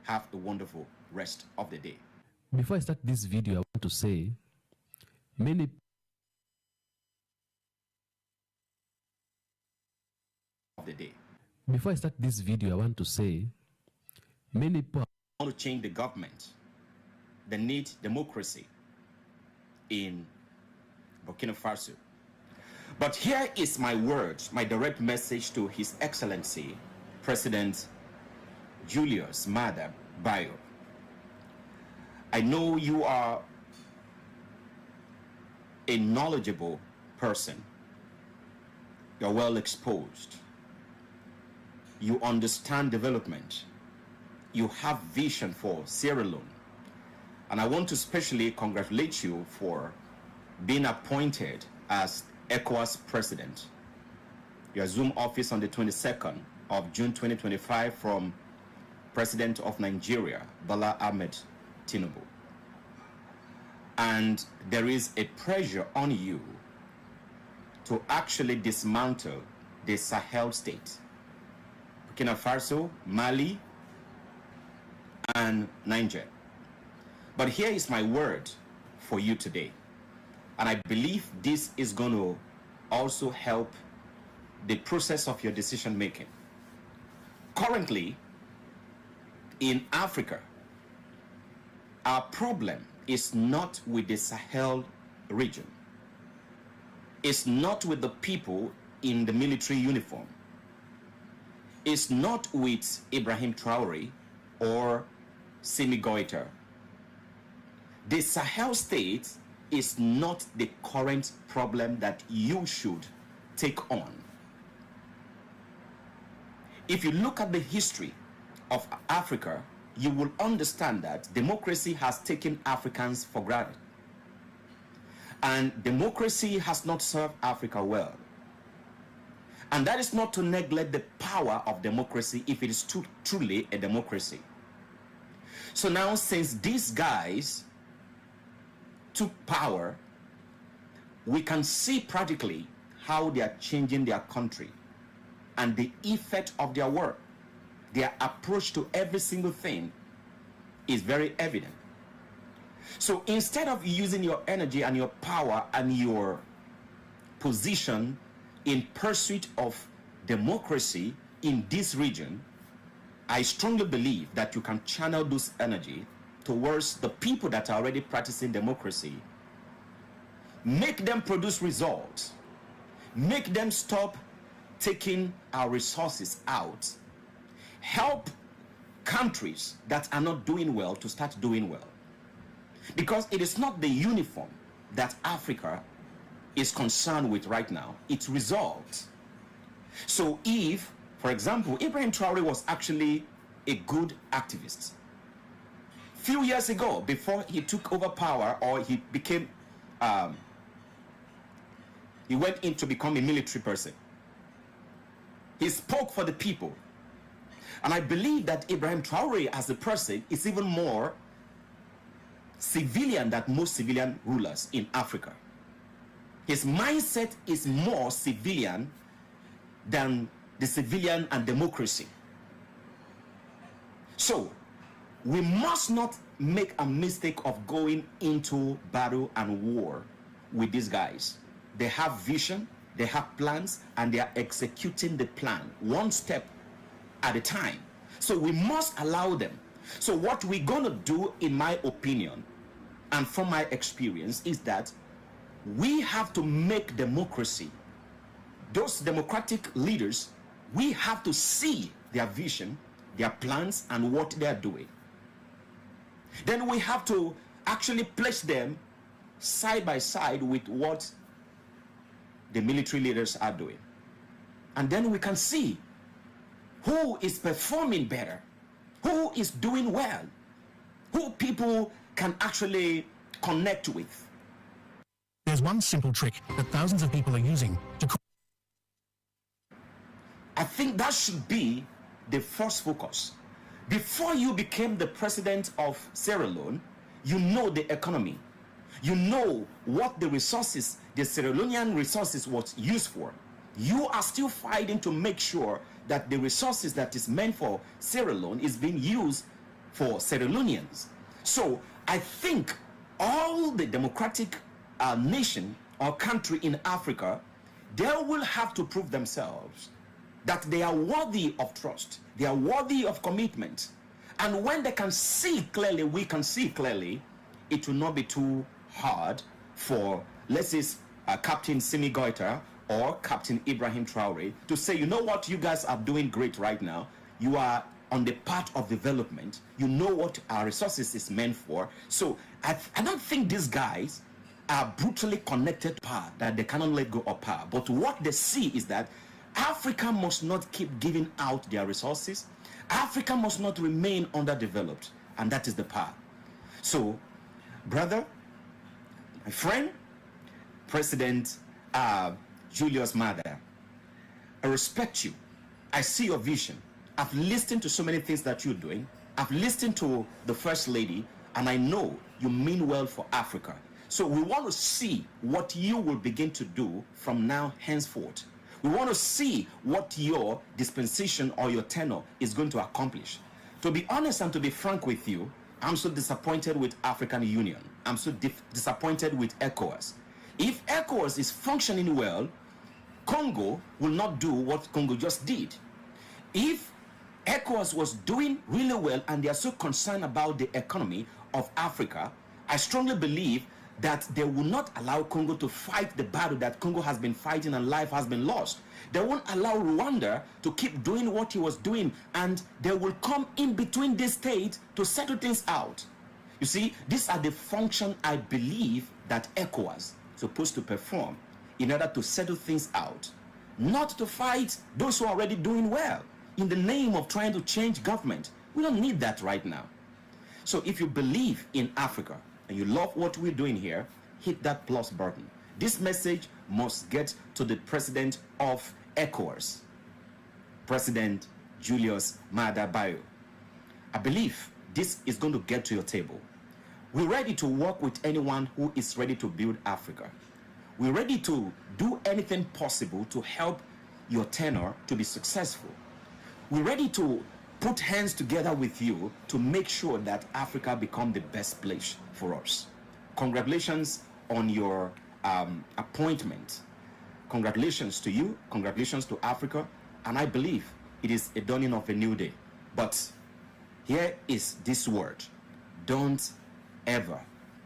Have a wonderful rest of the day. Before I start this video, I want to say many Of the day. Before I start this video, I want to say many people Want to change the government. They need democracy in Burkina Faso. But here is my word, my direct message to His Excellency President Julius Maada Bio. I know you are a knowledgeable person. You're well exposed. You understand development. You have vision for Sierra Leone. And I want to especially congratulate you for being appointed as ECOWAS president. Your Zoom office on the 22nd of June 2025 from President of Nigeria, Bola Ahmed Tinubu. And there is a pressure on you to actually dismantle the Sahel state, Burkina Faso, Mali, and Niger. But here is my word for you today. And I believe this is going to also help the process of your decision making. Currently, in Africa, our problem is not with the Sahel region. It's not with the people in the military uniform. It's not with Ibrahim Traore or Simi Goïta. The Sahel state is not the current problem that you should take on. If you look at the history of Africa, you will understand that democracy has taken Africans for granted. And democracy has not served Africa well. And that is not to neglect the power of democracy if it is truly a democracy. So now, since these guys took power, we can see practically how they are changing their country and the effect of their work. Their approach to every single thing is very evident. So instead of using your energy and your power and your position in pursuit of democracy in this region, I strongly believe that you can channel this energy towards the people that are already practicing democracy. Make them produce results. Make them stop taking our resources out. Help countries that are not doing well to start doing well. Because it is not the uniform that Africa is concerned with right now. It's results. So if, for example, Ibrahim Traore was actually a good activist. Few years ago, before he took over power or he became, he went in to become a military person. He spoke for the people. And I believe that Ibrahim Traore as a person is even more civilian than most civilian rulers in Africa. His mindset is more civilian than the civilian and democracy. So, we must not make a mistake of going into battle and war with these guys. They have vision, they have plans, and they are executing the plan one step at a time. So we must allow them. So what we're going to do, in my opinion, and from my experience, is that we have to make democracy, those democratic leaders, we have to see their vision, their plans, and what they are doing. Then we have to actually place them side by side with what the military leaders are doing. And then we can see who is performing better, who is doing well, who people can actually connect with. There's one simple trick that thousands of people are using to... I think that should be the first focus. Before you became the president of Sierra Leone, you know the economy. You know what the resources, the Sierra Leonean resources was used for. You are still fighting to make sure that the resources that is meant for Sierra Leone is being used for Sierra Leoneans. So I think all the democratic nation or country in Africa, they will have to prove themselves that they are worthy of trust, they are worthy of commitment. And when they can see clearly, we can see clearly, it will not be too hard for, let's say, Captain Simi Goita or Captain Ibrahim Traore to say, you know what, you guys are doing great right now. You are on the path of development. You know what our resources is meant for. So I don't think these guys are brutally connected to power, that they cannot let go of power. But what they see is that Africa must not keep giving out their resources. Africa must not remain underdeveloped. And that is the power. So, brother, my friend, President Julius Maada, I respect you. I see your vision. I've listened to so many things that you're doing. I've listened to the First Lady, and I know you mean well for Africa. So we want to see what you will begin to do from now henceforth. We want to see what your dispensation or your tenure is going to accomplish. To be honest and to be frank with you, I'm so disappointed with African Union. I'm so disappointed with ECOWAS. If ECOWAS is functioning well, Congo will not do what Congo just did. If ECOWAS was doing really well and they are so concerned about the economy of Africa, I strongly believe that they will not allow Congo to fight the battle that Congo has been fighting and life has been lost. They won't allow Rwanda to keep doing what he was doing, and they will come in between this state to settle things out. You see, these are the functions I believe that ECOWAS is supposed to perform in order to settle things out, not to fight those who are already doing well in the name of trying to change government. We don't need that right now. So if you believe in Africa and you love what we're doing here, hit that plus button. This message must get to the president of ECOWAS, President Julius Maada Bio. I believe this is going to get to your table. We're ready to work with anyone who is ready to build Africa. We're ready to do anything possible to help your tenure to be successful. We're ready to put hands together with you to make sure that Africa become the best place for us. Congratulations on your appointment. Congratulations to you, congratulations to Africa, and I believe it is a dawning of a new day. But here is this word: don't ever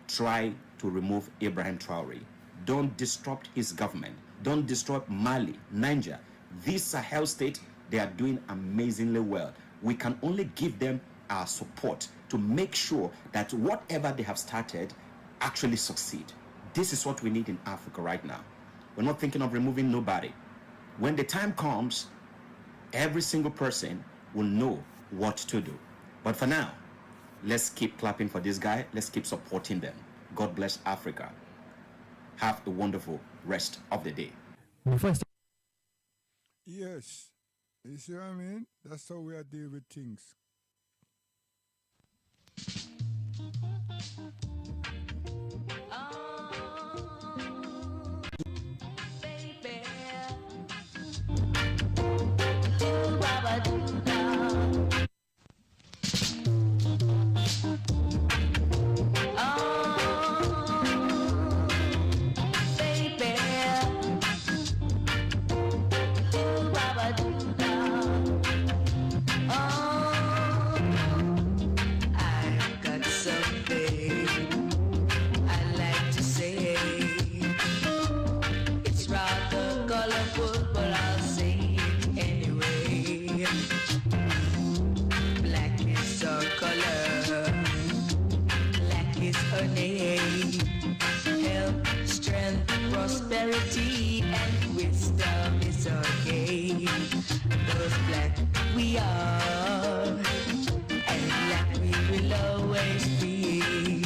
try to remove Ibrahim Traore. Don't disrupt his government. Don't disrupt Mali, Niger. These Sahel states, they are doing amazingly well. We can only give them our support to make sure that whatever they have started actually succeed. This is what we need in Africa right now. We're not thinking of removing nobody. When the time comes, every single person will know what to do. But for now, let's keep clapping for this guy. Let's keep supporting them. God bless Africa. Have a wonderful rest of the day. Before I start, Yes. You see what I mean? That's how we are dealing with things. Prosperity and wisdom is our game. Those black we are, and black we will always be.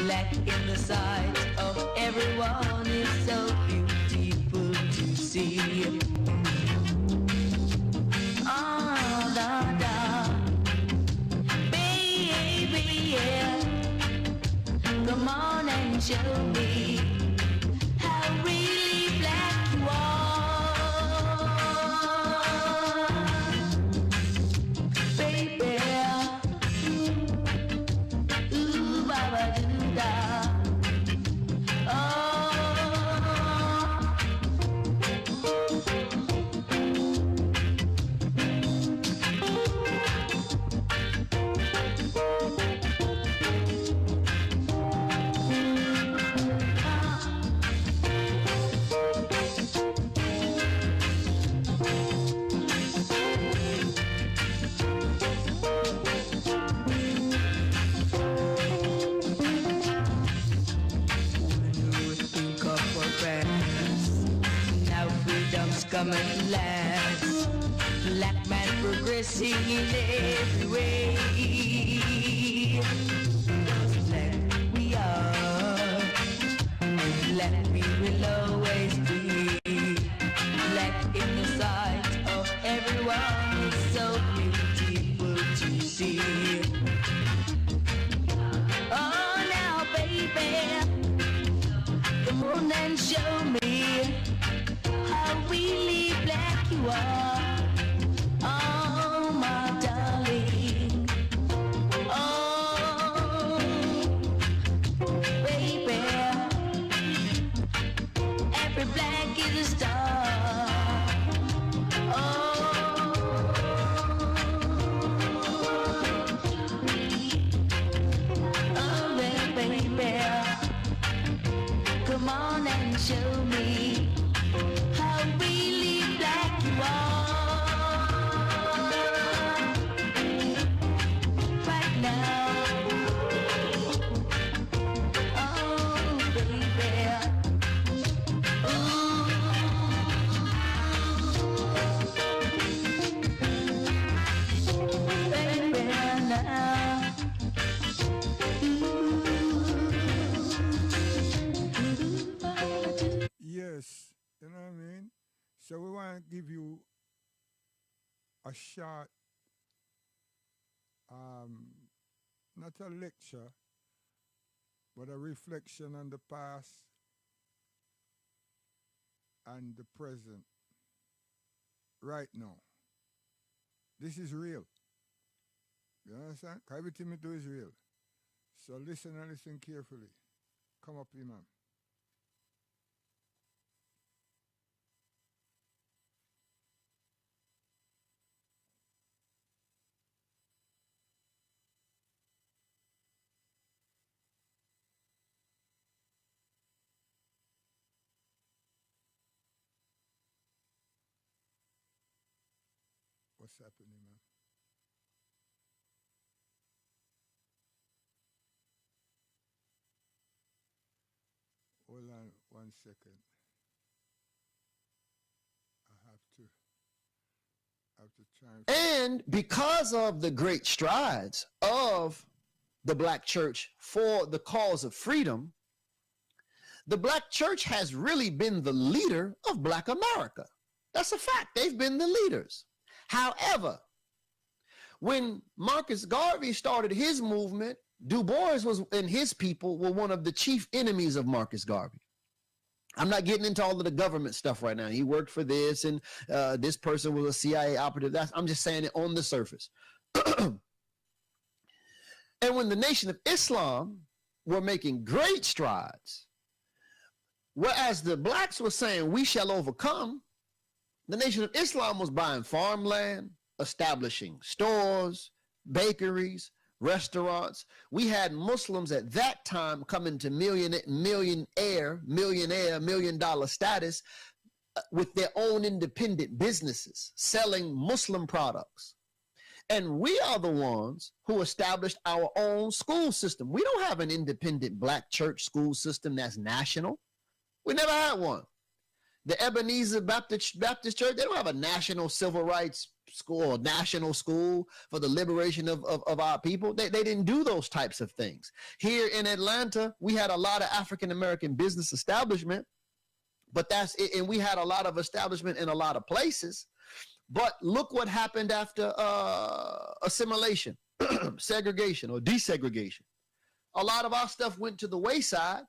Black in the sight of everyone is so beautiful to see. Ah, da da, baby, yeah. Come on and show me. come at last. Black man progressing in every way. Black we are, black we will always be. Black in the sight of everyone is so beautiful to see. Oh now baby, come on and show me how really black you are. Oh my darling, oh baby, every black is a star. Oh, oh baby, come on and show me how really black you are right now. Oh baby, ooh, baby now. Yes, you know what I mean? So we want to give you a short, not a lecture, but a reflection on the past and the present right now. This is real. You understand? 'Cause everything we do is real. So listen and listen carefully. Come up, Imam. What's happening, man? Hold on 1 second. I have to try and And because of the great strides of the black church for the cause of freedom, the black church has really been the leader of black America. That's a fact. They've been the leaders. However, when Marcus Garvey started his movement, Du Bois was and his people were one of the chief enemies of Marcus Garvey. I'm not getting into all of the government stuff right now. He worked for this, and this person was a CIA operative. I'm just saying it on the surface. And when the Nation of Islam were making great strides, whereas the blacks were saying, we shall overcome, the Nation of Islam was buying farmland, establishing stores, bakeries, restaurants. We had Muslims at that time coming to millionaire, $1 million status with their own independent businesses, selling Muslim products. And we are the ones who established our own school system. We don't have an independent black church school system that's national. We never had one. The Ebenezer Baptist Church, they don't have a national civil rights school or national school for the liberation of our people. They didn't do those types of things. Here in Atlanta, we had a lot of African-American business establishment, but that's it. And we had a lot of establishment in a lot of places. But look what happened after assimilation, segregation or desegregation. A lot of our stuff went to the wayside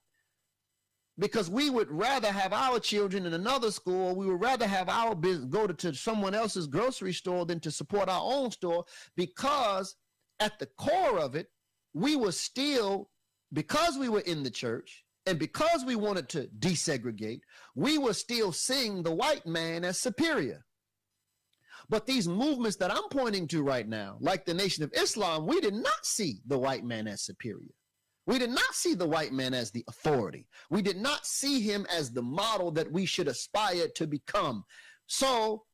because we would rather have our children in another school. We would rather have our business go to someone else's grocery store than to support our own store, because at the core of it, we were still, because we were in the church and because we wanted to desegregate, we were still seeing the white man as superior. But these movements that I'm pointing to right now, like the Nation of Islam, we did not see the white man as superior. We did not see the white man as the authority. We did not see him as the model that we should aspire to become. So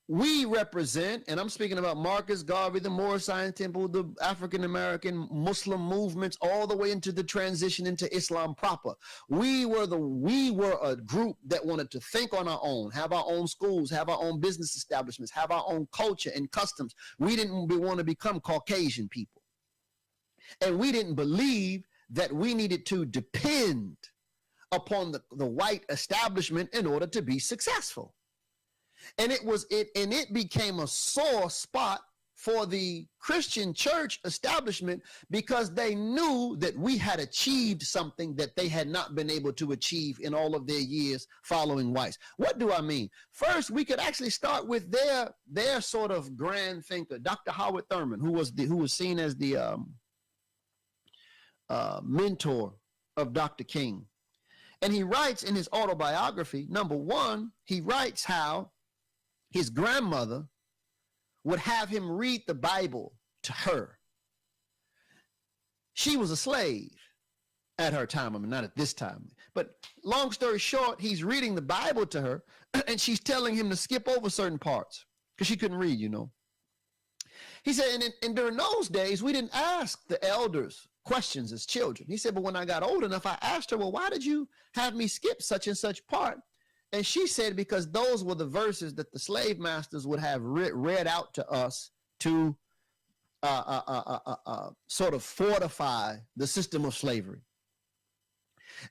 we represent, and I'm speaking about Marcus Garvey, the Moorish Science Temple, the African American Muslim movements, all the way into the transition into Islam proper. We were a group that wanted to think on our own, have our own schools, have our own business establishments, have our own culture and customs. We didn't want to become Caucasian people. And we didn't believe that we needed to depend upon the white establishment in order to be successful. And it became a sore spot for the Christian church establishment because they knew that we had achieved something that they had not been able to achieve in all of their years following whites. What do I mean? First, we could actually start with their sort of grand thinker, Dr. Howard Thurman, who was seen as the mentor of Dr. King. And he writes in his autobiography, number one, he writes how his grandmother would have him read the Bible to her. She was a slave at her time. I mean, not at this time. But long story short, he's reading the Bible to her, and she's telling him to skip over certain parts because she couldn't read, you know. He said, and during those days, we didn't ask the elders questions as children. He said, but when I got old enough, I asked her, well, why did you have me skip such and such part? And she said, because those were the verses that the slave masters would have read out to us to sort of fortify the system of slavery.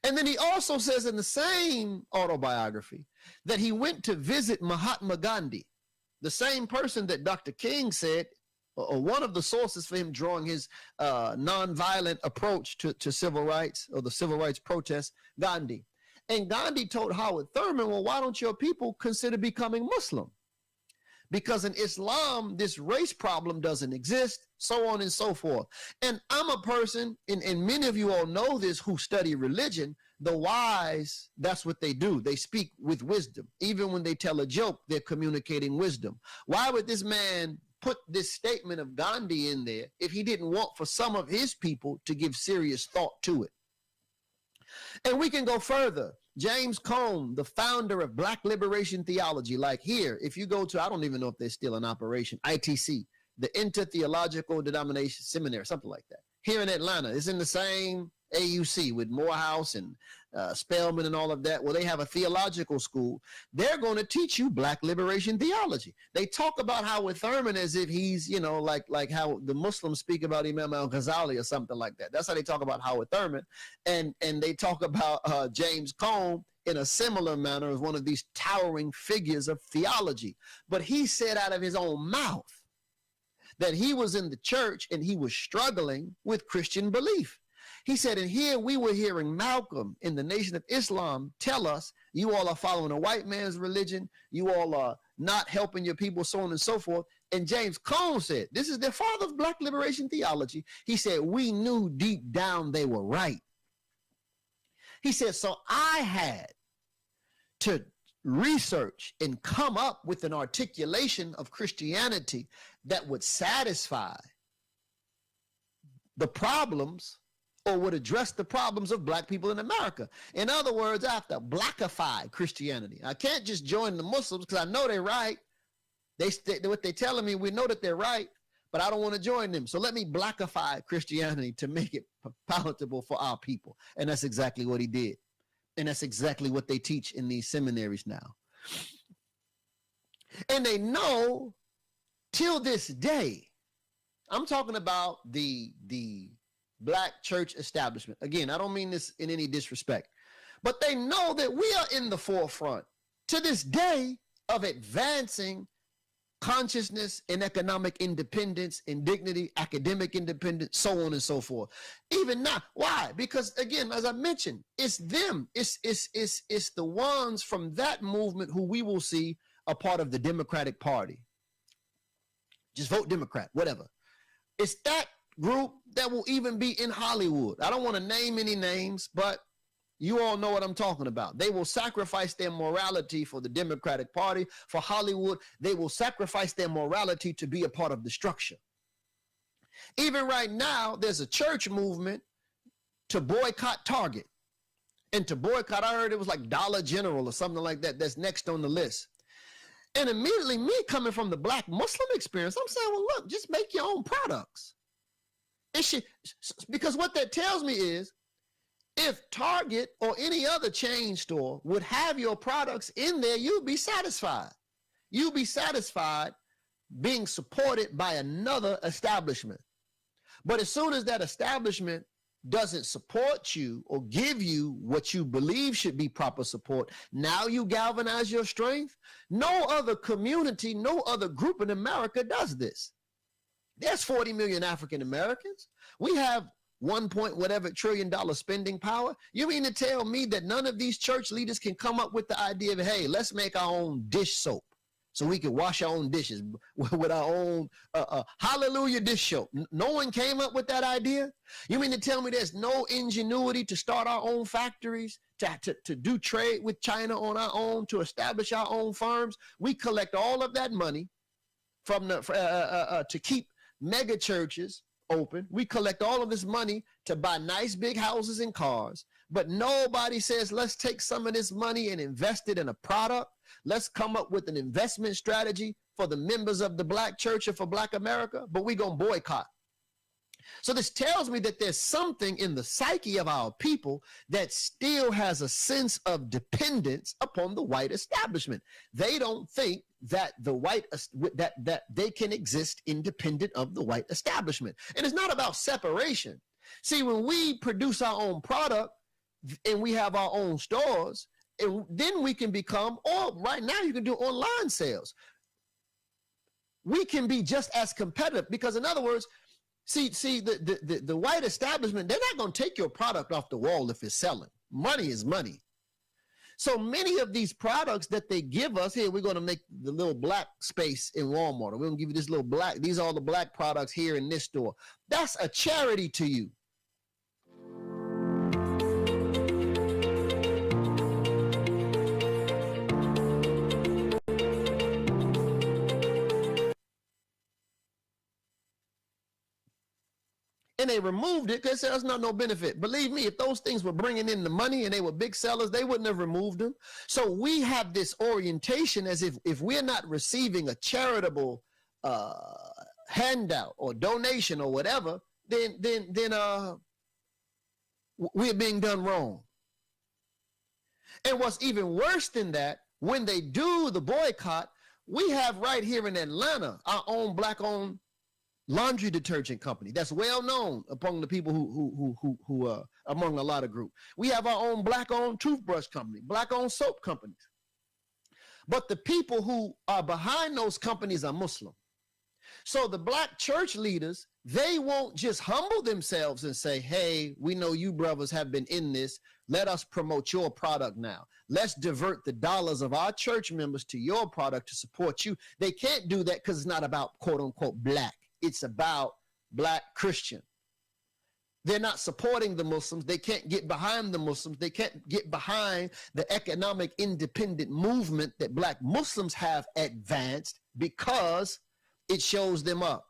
And then he also says in the same autobiography that he went to visit Mahatma Gandhi, the same person that Dr. King said, or one of the sources for him drawing his nonviolent approach to civil rights or the civil rights protests, Gandhi. And Gandhi told Howard Thurman, well, why don't your people consider becoming Muslim? Because in Islam, this race problem doesn't exist, so on and so forth. And I'm a person, and many of you all know this who study religion, the wise, that's what they do. They speak with wisdom. Even when they tell a joke, they're communicating wisdom. Why would this man put this statement of Gandhi in there if he didn't want for some of his people to give serious thought to it? And we can go further. James Cone, the founder of Black Liberation Theology, like here, if you go to, I don't even know if they're still in operation, ITC, the Intertheological Denomination Seminary, something like that. Here in Atlanta, it's in the same AUC with Morehouse and Spelman and all of that. Well, they have a theological school. They're going to teach you Black liberation theology. They talk about Howard Thurman as if he's, you know, like how the Muslims speak about Imam al-Ghazali or something like that. That's how they talk about Howard Thurman. And they talk about James Cone in a similar manner as one of these towering figures of theology. But he said out of his own mouth that he was in the church and he was struggling with Christian belief. He said, and here we were hearing Malcolm in the Nation of Islam tell us, you all are following a white man's religion, you all are not helping your people, so on and so forth. And James Cone said, this is the father of Black liberation theology. He said, we knew deep down they were right. He said, so I had to research and come up with an articulation of Christianity that would satisfy the problems or would address the problems of Black people in America. In other words, I have to Blackify Christianity. I can't just join the Muslims because I know they're right. What they're telling me, we know that they're right, but I don't want to join them. So let me Blackify Christianity to make it palatable for our people. And that's exactly what he did. And that's exactly what they teach in these seminaries now. And they know till this day, I'm talking about the Black church establishment. Again, I don't mean this in any disrespect, but they know that we are in the forefront to this day of advancing consciousness and economic independence and dignity, academic independence, so on and so forth. Even now, why? Because again, as I mentioned, it's them. It's the ones from that movement who we will see a part of the Democratic Party. Just vote Democrat, whatever. It's that group that will even be in Hollywood. I don't want to name any names, but you all know what I'm talking about. They will sacrifice their morality for the Democratic Party, for Hollywood. They will sacrifice their morality to be a part of the structure. Even right now, there's a church movement to boycott Target. And to boycott, I heard it was like Dollar General or something like that. That's next on the list. And immediately me coming from the black Muslim experience, I'm saying, well, look, just make your own products. It should, because what that tells me is if Target or any other chain store would have your products in there, you'd be satisfied. You'd be satisfied being supported by another establishment. But as soon as that establishment doesn't support you or give you what you believe should be proper support, now you galvanize your strength. No other community, no other group in America does this. There's 40 million African Americans. We have 1 point whatever trillion dollar spending power. You mean to tell me that none of these church leaders can come up with the idea of, hey, let's make our own dish soap so we can wash our own dishes with our own hallelujah dish soap? No one came up with that idea. You mean to tell me there's no ingenuity to start our own factories, to do trade with China on our own, to establish our own farms? We collect all of that money from the to keep mega churches open. We collect all of this money to buy nice big houses and cars, but nobody says, let's take some of this money and invest it in a product. Let's come up with an investment strategy for the members of the black church or for black America, but we're going to boycott. So this tells me that there's something in the psyche of our people that still has a sense of dependence upon the white establishment. They don't think that the white that they can exist independent of the white establishment. And it's not about separation. See, when we produce our own product and we have our own stores, and then we can become, or right now you can do online sales. We can be just as competitive because, in other words, see the white establishment, they're not going to take your product off the wall if it's selling. Money is money. So many of these products that they give us, here, we're going to make the little black space in Walmart. We're going to give you this little black, these are all the black products here in this store. That's a charity to you. And they removed it because there's not no benefit. Believe me, if those things were bringing in the money and they were big sellers, they wouldn't have removed them. So we have this orientation as if we're not receiving a charitable handout or donation or whatever, then we're being done wrong. And what's even worse than that, when they do the boycott, we have right here in Atlanta our own black-owned laundry detergent company that's well known among the people who among a lot of groups. We have our own black-owned toothbrush company, black-owned soap companies. But the people who are behind those companies are Muslim. So the black church leaders, they won't just humble themselves and say, hey, we know you brothers have been in this. Let us promote your product now. Let's divert the dollars of our church members to your product to support you. They can't do that because it's not about quote unquote black. It's about black Christian. They're not supporting the Muslims. They can't get behind the Muslims. They can't get behind the economic independent movement that black Muslims have advanced because it shows them up.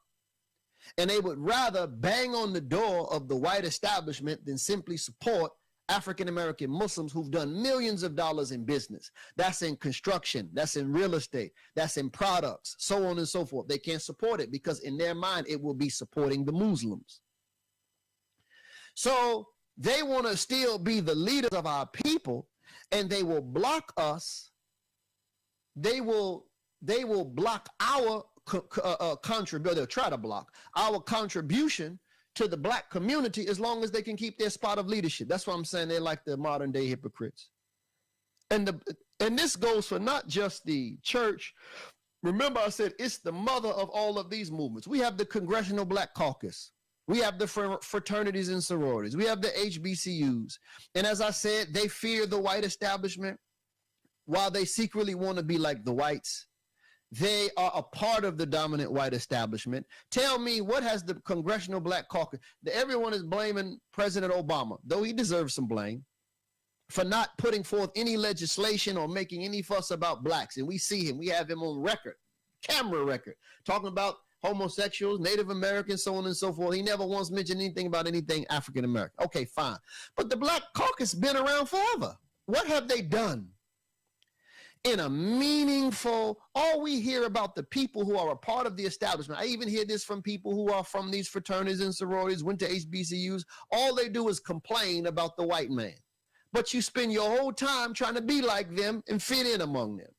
And they would rather bang on the door of the white establishment than simply support African-American Muslims who've done millions of dollars in business. That's in construction, that's in real estate, that's in products, so on and so forth. They can't support it because in their mind, it will be supporting the Muslims. So they want to still be the leaders of our people, and they will block us. They will block our contribution. They'll try to block our contribution to the black community as long as they can keep their spot of leadership. That's why I'm saying they're like the modern day hypocrites. And this goes for not just the church. Remember I said it's the mother of all of these movements. We have the Congressional Black Caucus. We have the fraternities and sororities. We have the HBCUs. And as I said, they fear the white establishment while they secretly want to be like the whites. They are a part of the dominant white establishment. Tell me, what has the Congressional Black Caucus? Everyone is blaming President Obama, though he deserves some blame, for not putting forth any legislation or making any fuss about blacks. And we see him. We have him on record, camera record, talking about homosexuals, Native Americans, so on and so forth. He never once mentioned anything about anything African American. Okay, fine. But the Black Caucus been around forever. What have they done? in a meaningful, all we hear about the people who are a part of the establishment. I even hear this from people who are from these fraternities and sororities, went to HBCUs. All they do is complain about the white man. But you spend your whole time trying to be like them and fit in among them.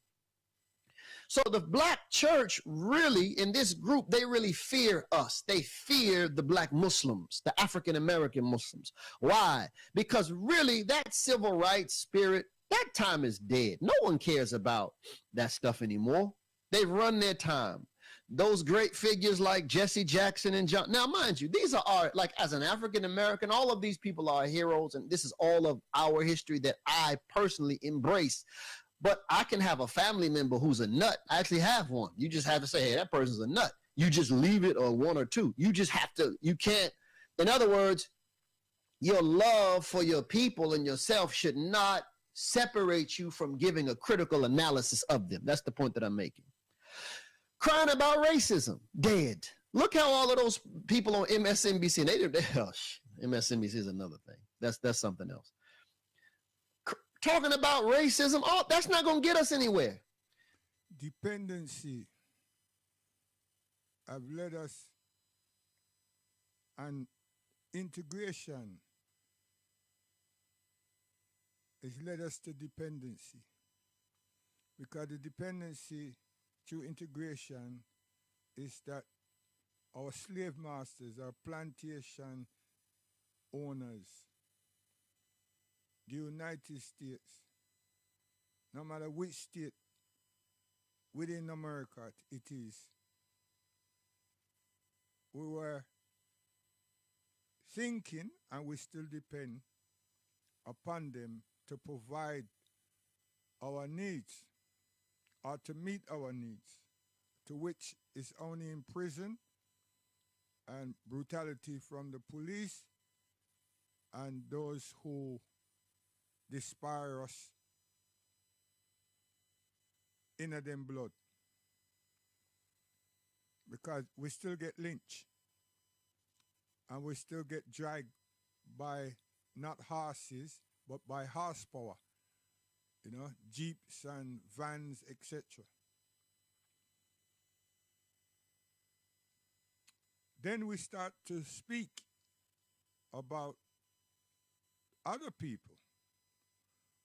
So the black church really, in this group, they really fear us. They fear the black Muslims, the African-American Muslims. Why? Because really that civil rights spirit, that time is dead. No one cares about that stuff anymore. They've run their time. Those great figures like Jesse Jackson and John. Now, mind you, these are our, like as an African-American, all of these people are heroes, and this is all of our history that I personally embrace. But I can have a family member who's a nut. I actually have one. You just have to say, hey, that person's a nut. You just leave it, or one or two. You just have to, you can't. In other words, your love for your people and yourself should not separate you from giving a critical analysis of them. That's the point that I'm making. Crying about racism, dead. Look how all of those people on MSNBC, MSNBC is another thing. That's something else. Talking about racism, oh, that's not going to get us anywhere. Dependency have led us, and integration has led us to dependency. Because the dependency through integration is that our slave masters, our plantation owners, the United States, no matter which state within America it is, we were thinking, and we still depend upon them to provide our needs, or to meet our needs, to which is only in prison and brutality from the police and those who despise us in them blood, because we still get lynched and we still get dragged by not horses but by horsepower, jeeps and vans, etc. Then we start to speak about other people.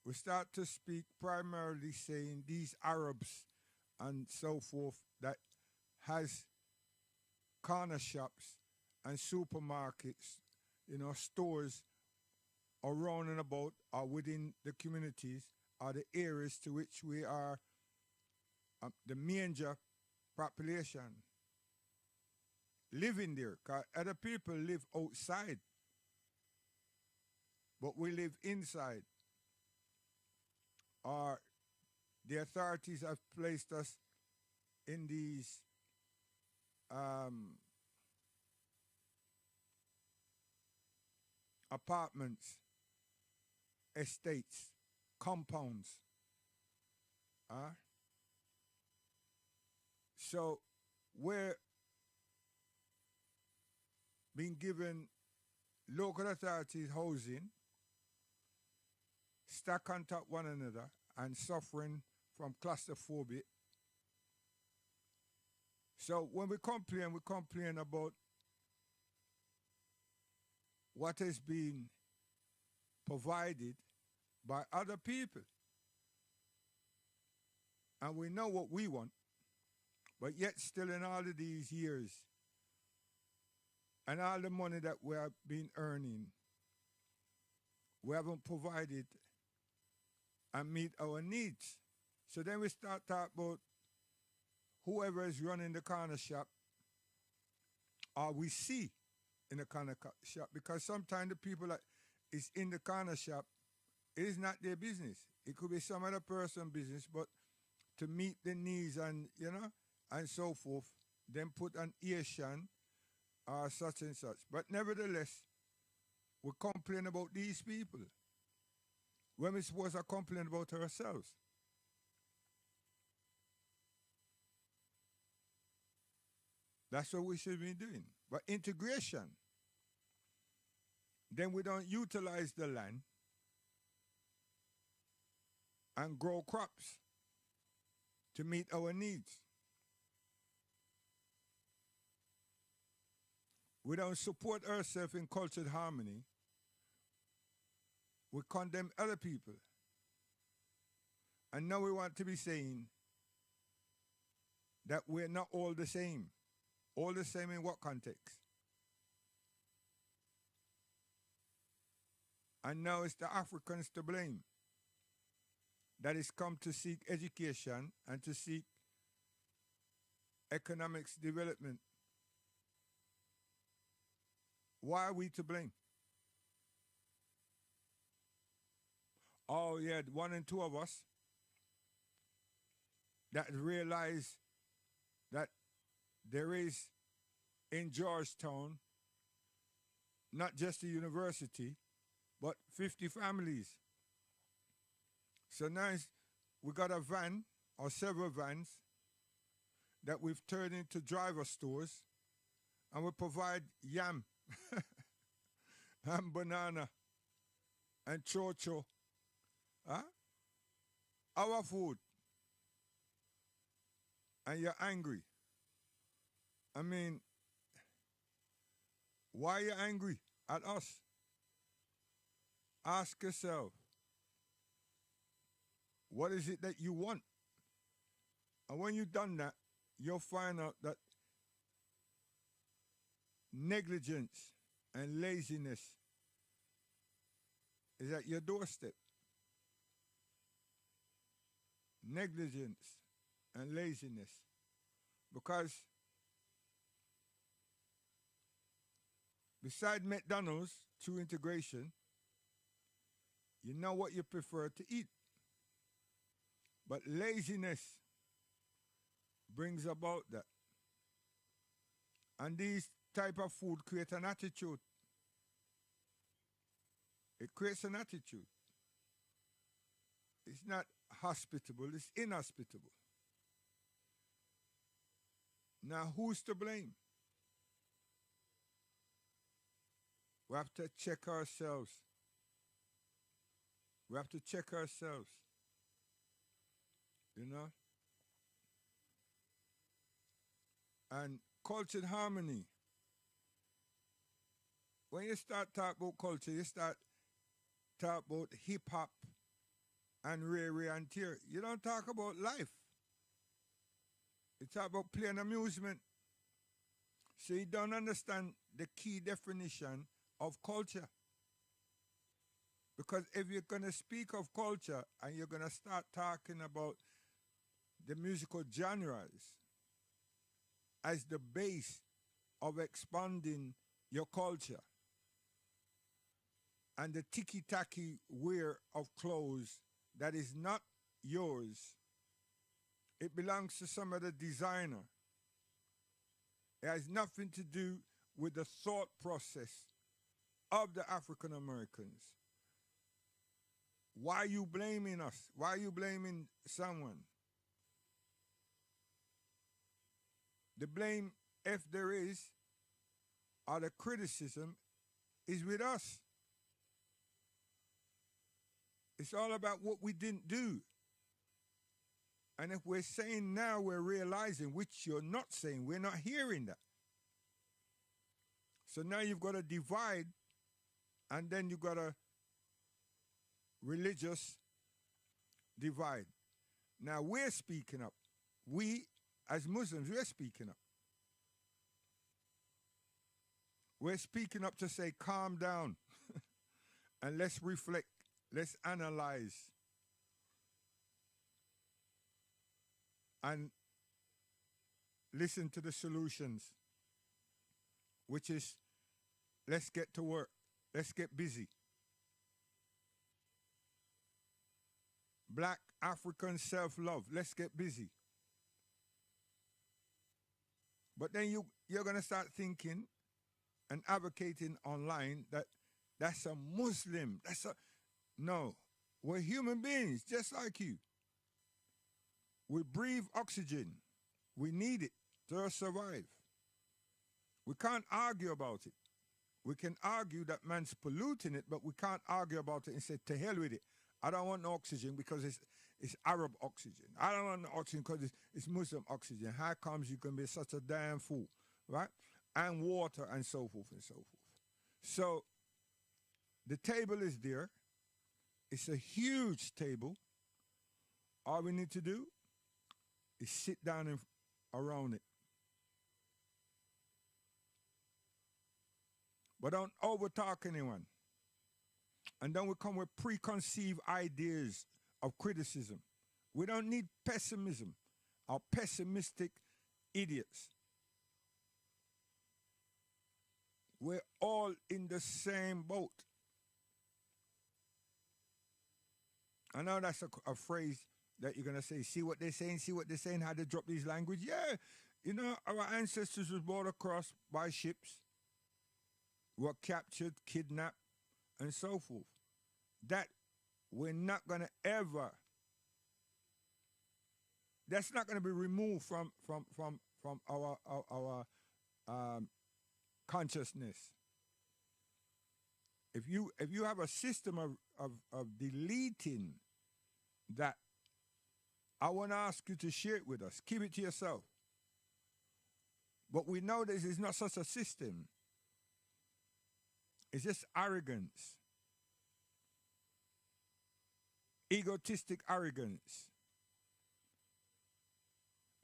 We start to speak primarily saying these Arabs and so forth that has corner shops and supermarkets, stores around and about or within the communities or the areas to which we are the major population living there. Because other people live outside, but we live inside. Or the authorities have placed us in these apartments, estates, compounds. So we're being given local authorities housing, stack on top one another, and suffering from claustrophobia. So when we complain about what is being provided by other people. And we know what we want, but yet still in all of these years and all the money that we have been earning, we haven't provided and meet our needs. So then we start talking about whoever is running the corner shop, or we see in the corner shop, because sometimes the people that is in the corner shop, it is not their business. It could be some other person's business, but to meet the needs and, and so forth, then put an Asian or such and such. But nevertheless, we complain about these people when we're supposed to complain about ourselves. That's what we should be doing. But integration, then we don't utilize the land and grow crops to meet our needs. We don't support ourselves in cultured harmony. We condemn other people. And now we want to be saying that we're not all the same. All the same in what context? And now it's the Africans to blame that is come to seek education and to seek economics development. Why are we to blame? Oh, yeah, 1 and 2 of us that realize that there is in Georgetown not just a university, but 50 families. So now we got a van or several vans that we've turned into driver stores, and we provide yam and banana and chocho. Huh? Our food. And you're angry. I mean, why are you angry at us? Ask yourself, what is it that you want? And when you've done that, you'll find out that negligence and laziness is at your doorstep. Negligence and laziness. Because beside McDonald's, through integration, you know what you prefer to eat. But laziness brings about that. And these type of food create an attitude. It creates an attitude. It's not hospitable, it's inhospitable. Now, who's to blame? We have to check ourselves. We have to check ourselves. You know? And cultured harmony. When you start talking about culture, you start talking about hip-hop and Ray and Tear. You don't talk about life. You talk about play and amusement. So you don't understand the key definition of culture. Because if you're going to speak of culture and you're going to start talking about the musical genres as the base of expanding your culture and the ticky-tacky wear of clothes that is not yours, it belongs to some other designer. It has nothing to do with the thought process of the African Americans. Why are you blaming us? Why are you blaming someone? The blame, if there is, or the criticism, is with us. It's all about what we didn't do. And if we're saying now we're realizing, which you're not saying, we're not hearing that. So now you've got a divide, and then you've got a religious divide. Now we're speaking up. We, as Muslims, we're speaking up. We're speaking up to say, calm down, and let's reflect, let's analyze, and listen to the solutions, which is, let's get to work, let's get busy. Black African self-love, let's get busy. But then you're going to start thinking and advocating online that that's a Muslim, no, we're human beings just like you. We breathe oxygen. We need it to survive. We can't argue about it. We can argue that man's polluting it, but we can't argue about it and say, to hell with it. I don't want no oxygen because it's Arab oxygen. I don't want the oxygen because it's Muslim oxygen. How comes you can be such a damn fool, right? And water and so forth and so forth. So the table is there. It's a huge table. All we need to do is sit down around it. But don't overtalk anyone. And then we come with preconceived ideas of criticism. We don't need pessimism or pessimistic idiots. We're all in the same boat. I know that's a phrase that you're going to say, see what they're saying, how they drop these language. Yeah, you know, our ancestors were brought across by ships, were captured, kidnapped, and so forth. That we're not going to ever, that's not going to be removed from our consciousness. If you have a system of deleting that, I want to ask you to share it with us. Keep it to yourself. But we know this is not such a system. It's just arrogance. Egotistic arrogance.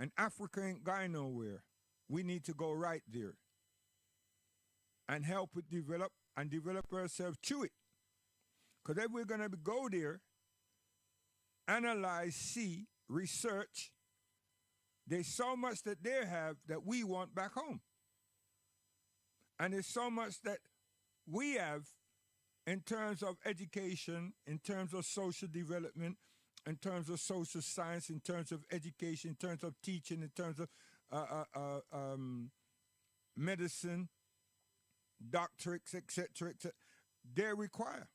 And Africa ain't going nowhere. We need to go right there and help it develop and develop ourselves to it. Because if we're going to go there, analyze, see, research, there's so much that they have that we want back home. And there's so much that we have in terms of education, in terms of social development, in terms of social science, in terms of education, in terms of teaching, in terms of medicine, doctorates, etc., they require.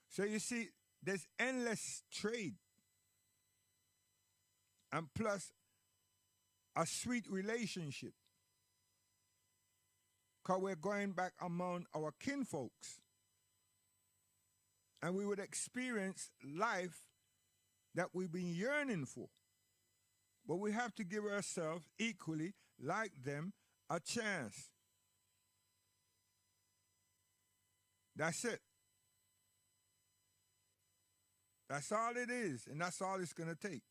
So you see, there's endless trade. And plus, a sweet relationship. Because we're going back among our kinfolks. And we would experience life that we've been yearning for. But we have to give ourselves equally, like them, a chance. That's it. That's all it is, and that's all it's going to take.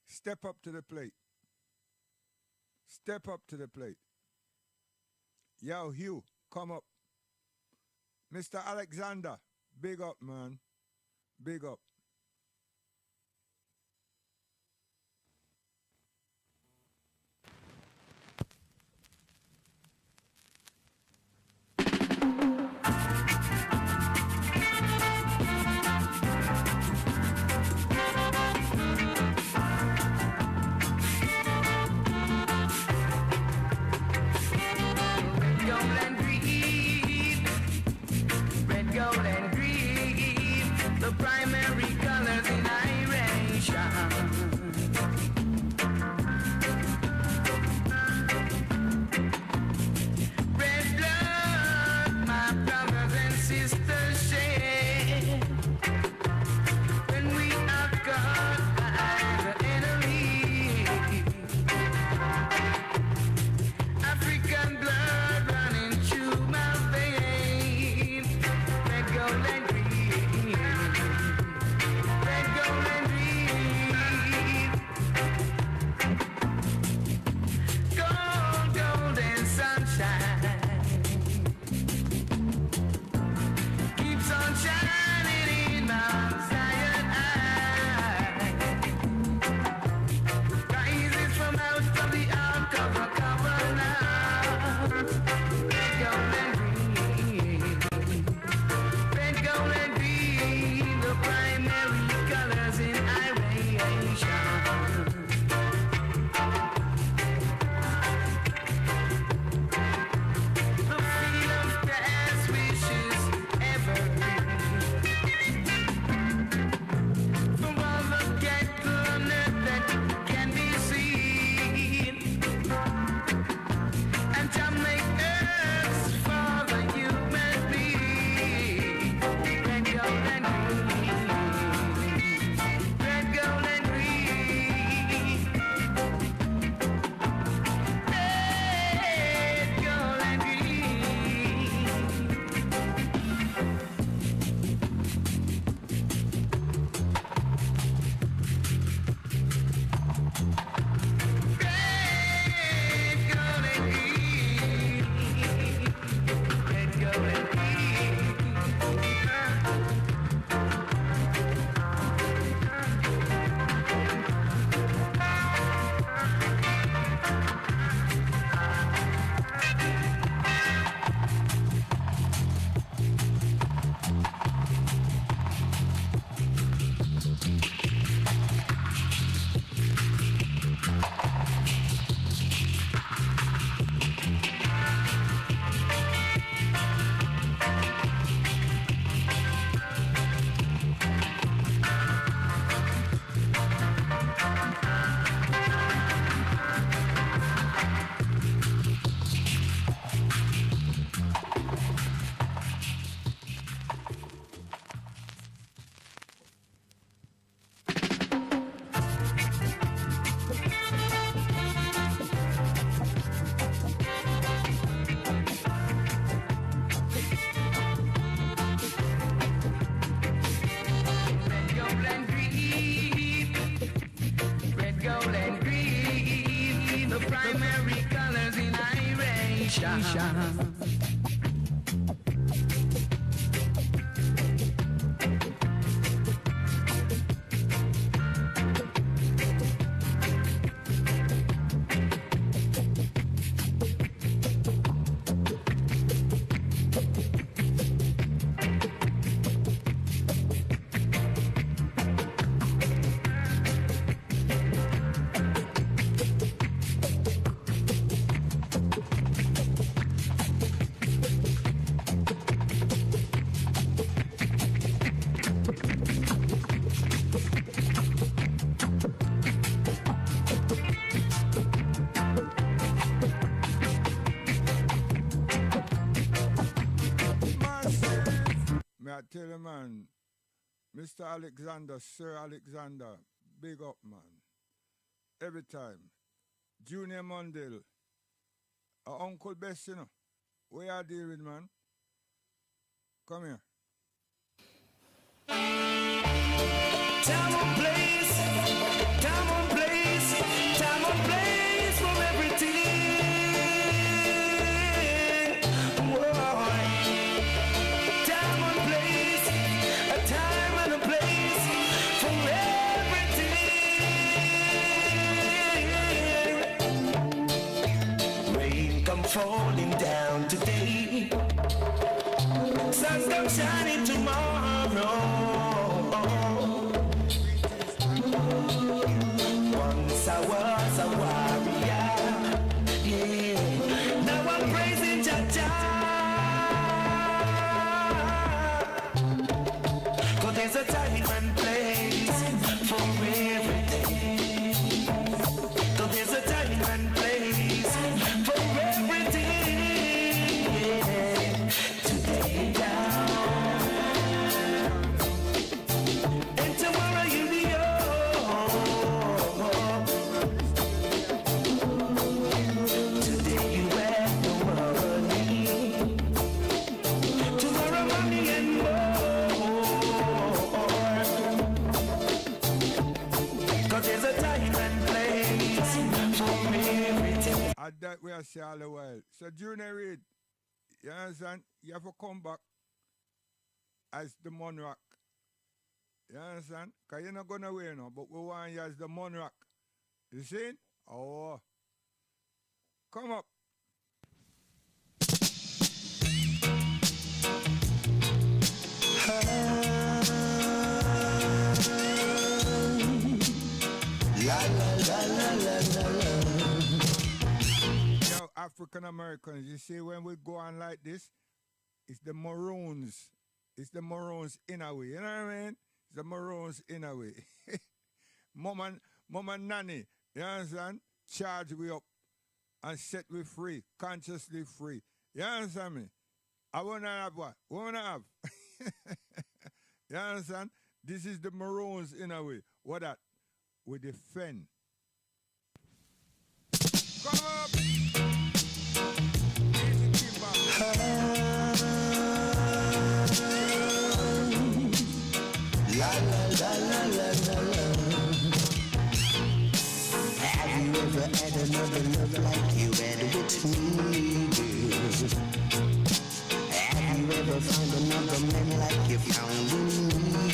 Step up to the plate. Step up to the plate. Yo, Hugh, come up. Mr. Alexander, big up, man. Big up. Red, gold, and green, the primary nation. May I tell you, man, Mr. Alexander, Sir Alexander, big up, man. Every time. Junior Mondale, Uncle Bess, you know. Where you deal with, man? Come here. Time and place, time and place, time and place for everything. Whoa. Time and place, a time and a place for everything. Rain come falling down today, sun come shining tomorrow. Once I was a warrior, yeah. Now I'm praising Jah. 'Cause there's a time and place for everything. 'Cause there's a time and place for everything, yeah. Today down, and tomorrow you'll be up. Today you have no money, tomorrow money and more. 'Cause there's a time and place for everything. At that way I say all the while. So Junior Reid, you understand? You have to come back as the monarch. You understand? Because you're not going away now, but we want you as the monarch. You see? Oh. Come up. Yo, African Americans, you see when we go on like this, it's the Maroons. It's the Maroons in a way. You know what I mean? It's the Maroons in a way. Mama Nanny, you understand? Charge we up and set we free, consciously free. You understand me? I wanna have what? We wanna have. You understand? This is the Maroons in a way. What that? We defend. Come up! Have you ever had another love like you had with me, girl? Have you ever found another man like you found in me,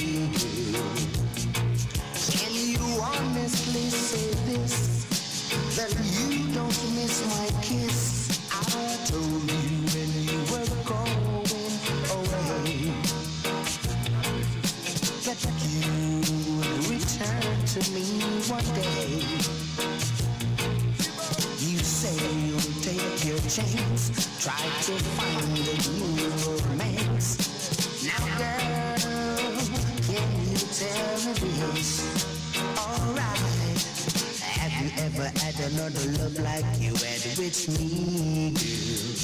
girl? Can you honestly say this, that you don't miss my kiss? I told you when you were going away that you would return to me one day. You say you'll take your chance, try to find a new romance. Now, girl, can you tell me this? Alright, have you ever had another love like you had with me, girl?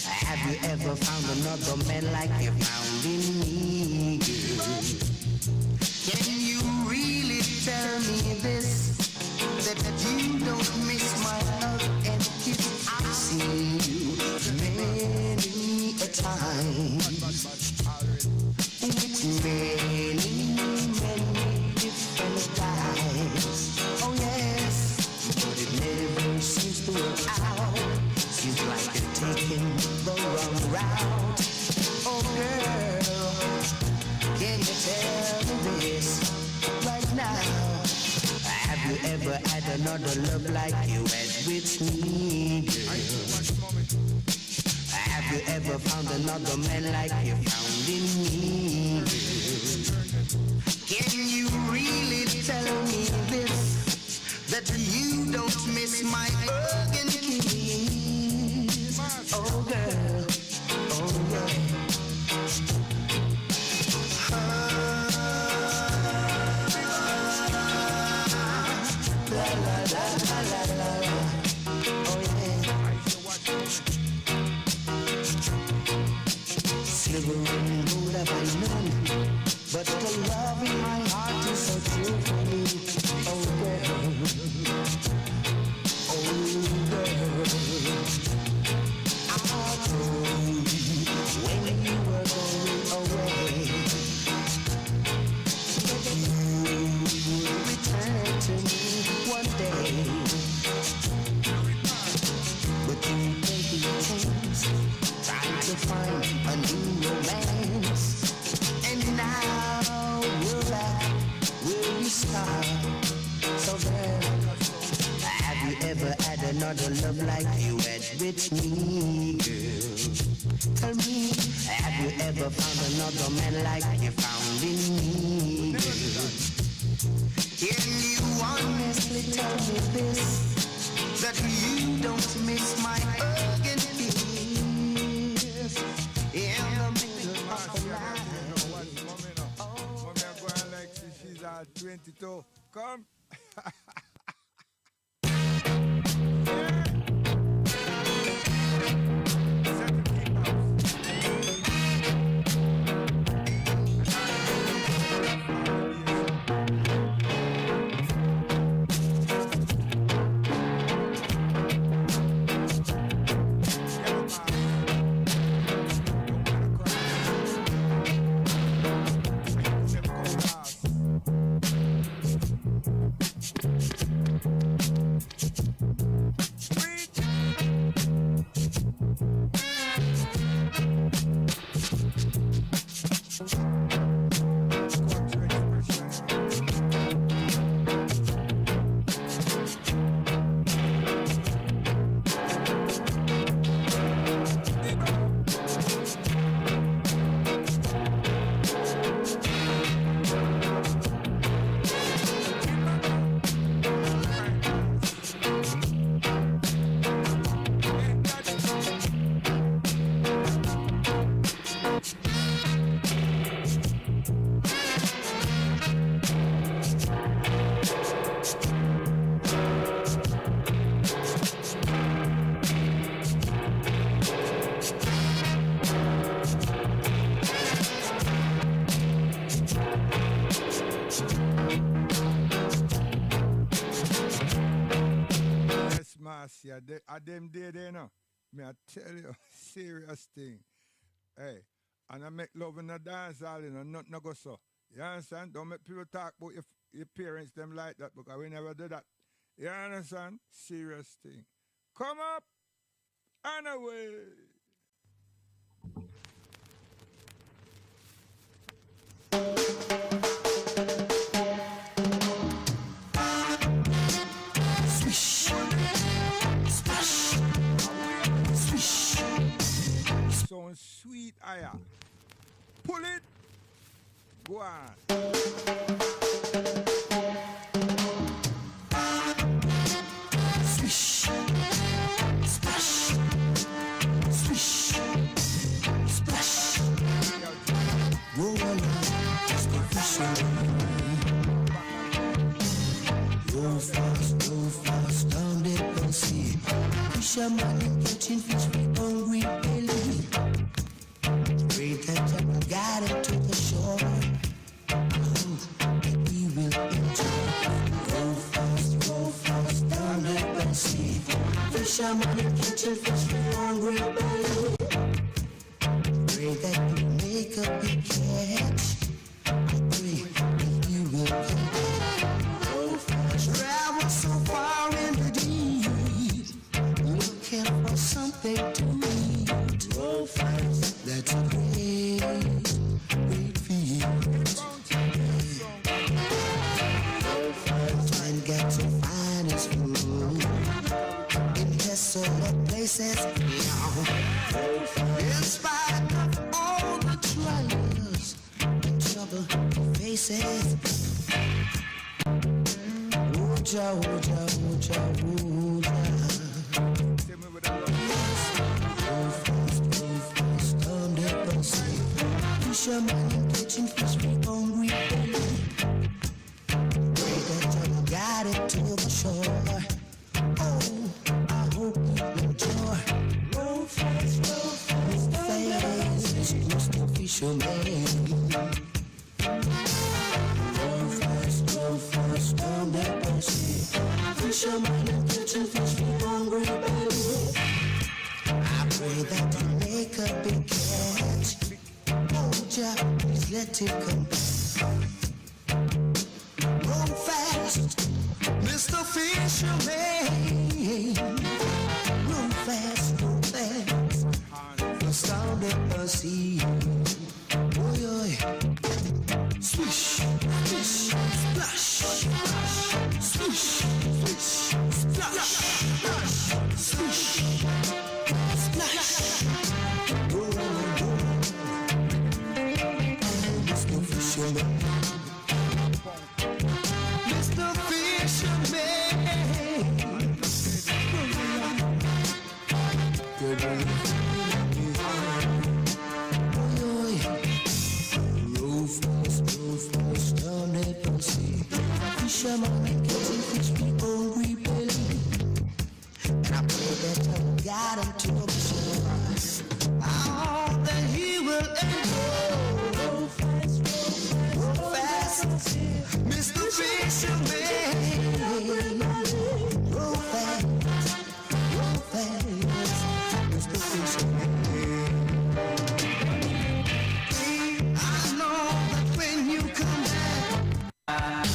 Have you ever found another man like you found in me, girl? Can you really tell me this, that you don't miss my love and kiss? I've seen you many a time with many different guys. Oh yes, but it never seems to work out. another love like you had with me, girl? Have you ever found another man like you found in me, girl? Can you really tell me this, that you don't miss my hug and kiss? Oh girl, oh girl. Slivering would have I known, but the love in my heart is so true for me. Oh girl, oh girl, I told you when you were going away that you would return to me one day, but you take your chance, trying to find a new romance, and now we're back where we start. So girl, have you ever had another love like you had with me, girl? Tell me, have you ever found another man like you found in me, girl? Can you honestly tell me this, that you don't miss my hug and kiss in the middle of the night? Mommy, I'm going like she's at 22. Come. Yeah, them day there now. Me I tell you, serious thing. Hey, and I make love in the dance hall, you know, nothing no go so. You understand? Don't make people talk about your parents them like that, because we never do that. You understand? Serious thing. Come up and away. Swish, splash, swish. So sweet, aya. Pull it. Go on. Swish, splash, swish, splash. Go along, let's go fishing. Go fast down the sea. Fisherman catching fish with hungry belly. Pray that I got it to the shore. We will enjoy. Go fast down the sea. Fisherman catching fish with hungry belly. Pray that you make a big catch. Pray that you will go fast. Travel so far in the deep, looking for something to eat. Go fast. That's a great feeling. Go fast and get some finest food. faces. In spite of all the trials and trouble he faces. Ooja, ooja, ooja, ooja. Fisherman catching fish with hungry belly. Pray that you got it to the shore. Oh, I hope you enjoy. Roll fast, Mr. Fisherman. Roll fast, down that passage. Fisherman catching fish with hungry belly. I pray that you make a big catch. Oh, Jah, please let it come back. Roll fast, Mr. Fisherman. Roll fast, the sound of the sea. Oy, oy. Swish, swish, splash, swish, swish, splash, swish, splash. Roll, roll. Mr. Fisherman. Mr. Fisherman. Good morning. Roll fast, down at the sea. Fisherman catching fish with hungry belly. And I pray that you got him to the shore. Oh, that he will enjoy. Roll fast, Mr. Fisherman. Roll fast, Mr. Fisherman. I know that when you come back,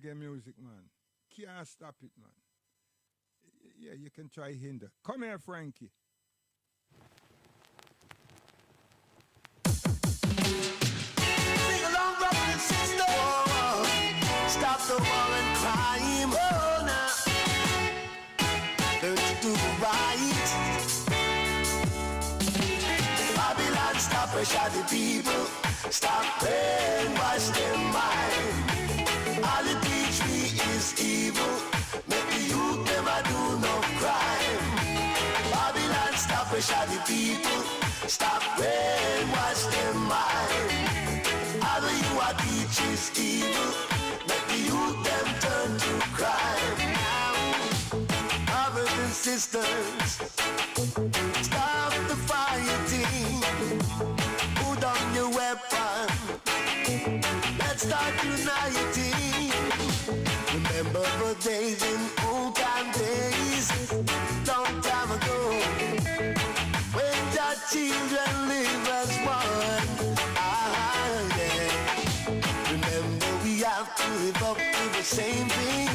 reggae music, man. Can't stop it, man. Yeah, you can try hinder. Come here, Frankie. Sing along, brothers and sisters. Stop the war and crime. Oh, now. Learn to do right. Babylon, stop pressure the people. Stop brainwash their mind. All it teach me is evil. Make the youth never do no crime. Babylon, stop pressure the people. Stop brainwash their mind. All of you are teach is evil. Make the youth them turn to crime. Brothers and sisters, stop the fighting. Put down your weapon. Let's start uniting. Remember the days in old time days, long time ago, when the children live as one. Yeah. Remember we have to live up to the same thing.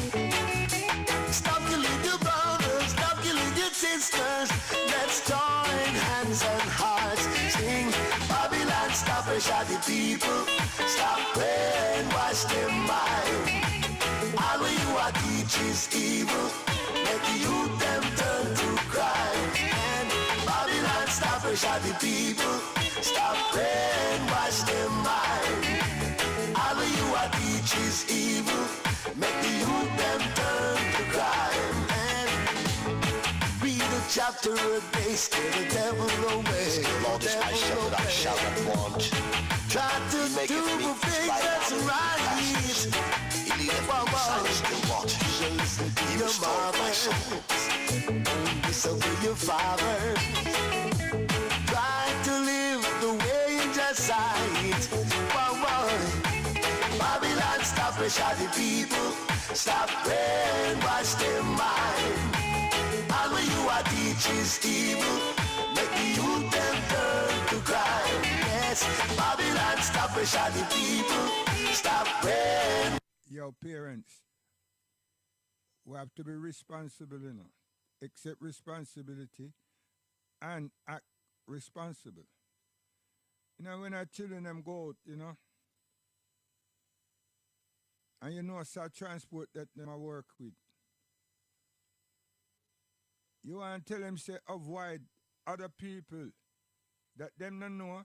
Stop killing your brothers, stop killing your sisters. Let's join hands and hearts. Sing Babylon, stop pressure the people. Stop brainwash their mind. All of you are teachers evil. Make the youth them turn to crime. And Babylon, stop pressure the people. Stop brainwash their mind. All of you are teachers evil. Make the youth them turn to crime. And read a chapter a day, scare the devil away. Lord, is my shepherd, I shall not want. Try to do the things that's right. He leadeth me beside the still waters. He restored my soul. Disobey your father. Try to live the way you just sight. Babylon, stop pressure the people. Stop brainwash their mind. All of you are teachers evil. Make the youth them turn to crime. Yes, Babylon, stop pressure the people. Stop brain. Yo, parents, we have to be responsible, you know. Accept responsibility and act responsible. You know, when our children them go out, you know, and you know, start transport that them I work with. You want to tell them, say, avoid other people that them don't know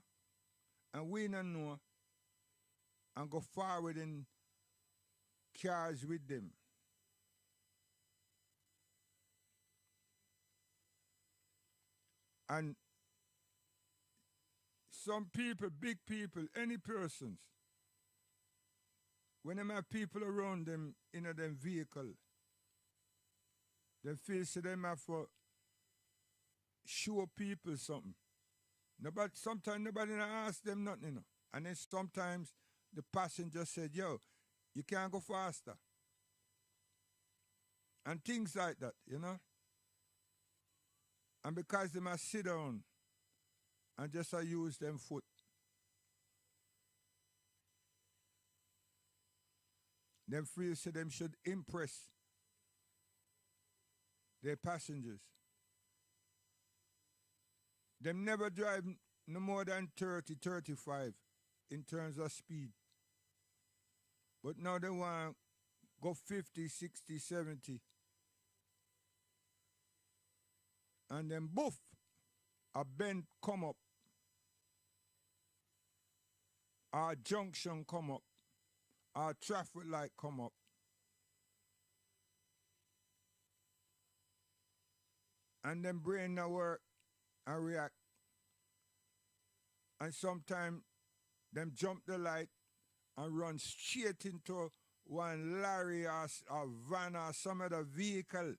and we don't know and go forward in cars with them. And some people, big people, any persons, when them have people around them in a them vehicle, they feel so them have to show people something. Nobody, sometimes nobody not ask them nothing, you know. And then sometimes the passenger said, yo, you can't go faster. And things like that, you know. And because they must sit down and just use them foot. Them feel so them should impress their passengers. Them never drive no more than 30, 35 in terms of speed. But now they want to go 50, 60, 70. And then boof, a bend come up. Our junction come up. Our traffic light come up. And then brain not work and react. And sometimes them jump the light and run straight into one lorry or a van or some other vehicle.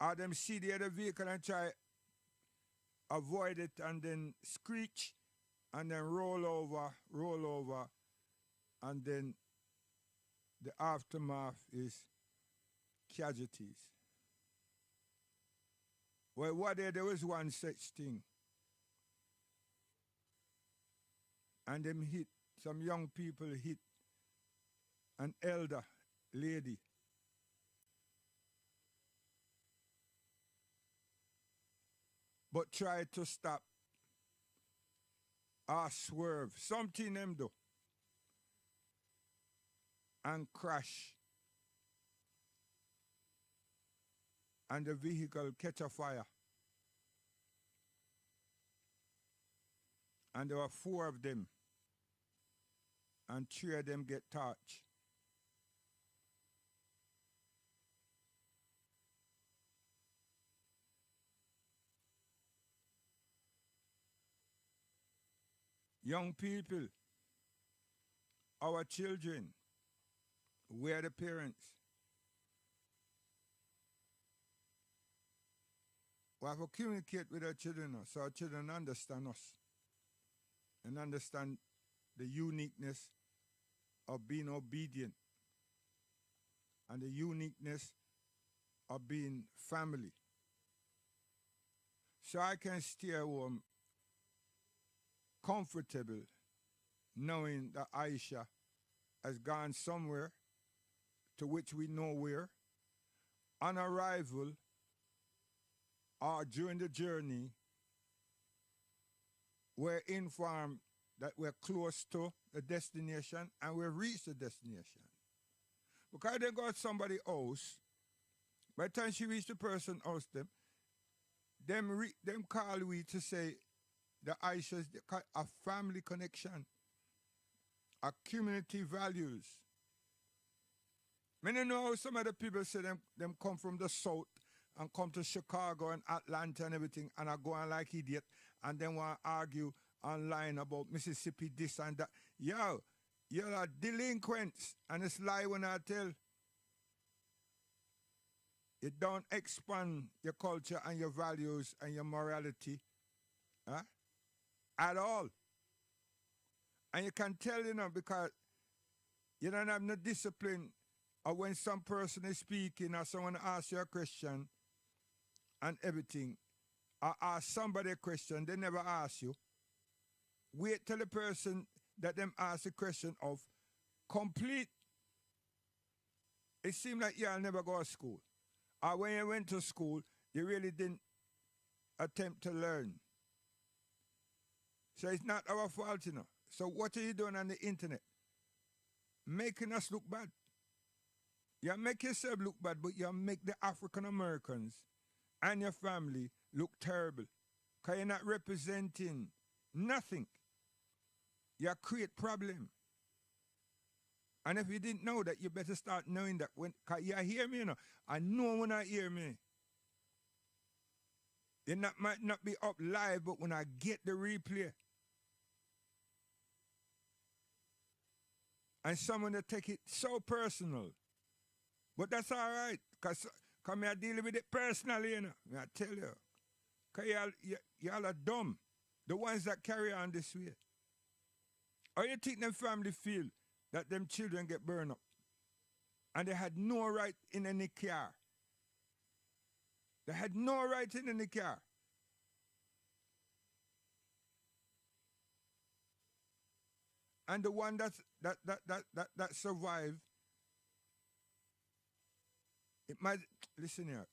Or them see the other vehicle and try avoid it and then screech and then roll over, and then the aftermath is casualties. Well, there was one such thing. And them hit, some young people hit an elder lady. But try to stop or swerve. Something them do. And crash. And the vehicle catch a fire. And there were 4 of them. And 3 of them get touched. Young people, our children, we are the parents. We have to communicate with our children so our children understand us and understand the uniqueness of being obedient and the uniqueness of being family. So I can stay home comfortable knowing that Aisha has gone somewhere to which we know where. On arrival or during the journey, we're informed that we're close to the destination and we've reached the destination. Because they got somebody else, by the time she reached the person house, them call we to say that Aisha is a family connection, a community values. I don't know how some of the people say them come from the south and come to Chicago and Atlanta and everything and I go on like idiot and then want to argue online about Mississippi this and that. Yo, you're a delinquents and it's lie when I tell. You don't expand your culture and your values and your morality at all. And you can tell, because you don't have no discipline, or when some person is speaking or someone asks you a question and everything, or ask somebody a question, they never ask you. Wait till the person that them ask the question of complete. It seems like y'all never go to school. Or when you went to school, you really didn't attempt to learn. So it's not our fault, So what are you doing on the internet? Making us look bad. You make yourself look bad, but you make the African Americans and your family look terrible. Because you're not representing nothing. You create problem. And if you didn't know that, you better start knowing that. Because you hear me, I know when I hear me. You might not be up live, but when I get the replay. And someone that take it so personal. But that's all right. Because I deal with it personally, I tell you. Because y'all are dumb. The ones that carry on this way. Or you think them family feel that them children get burned up? And they had no right in any car. They had no right in any car. And the one that survived, it might, listen here,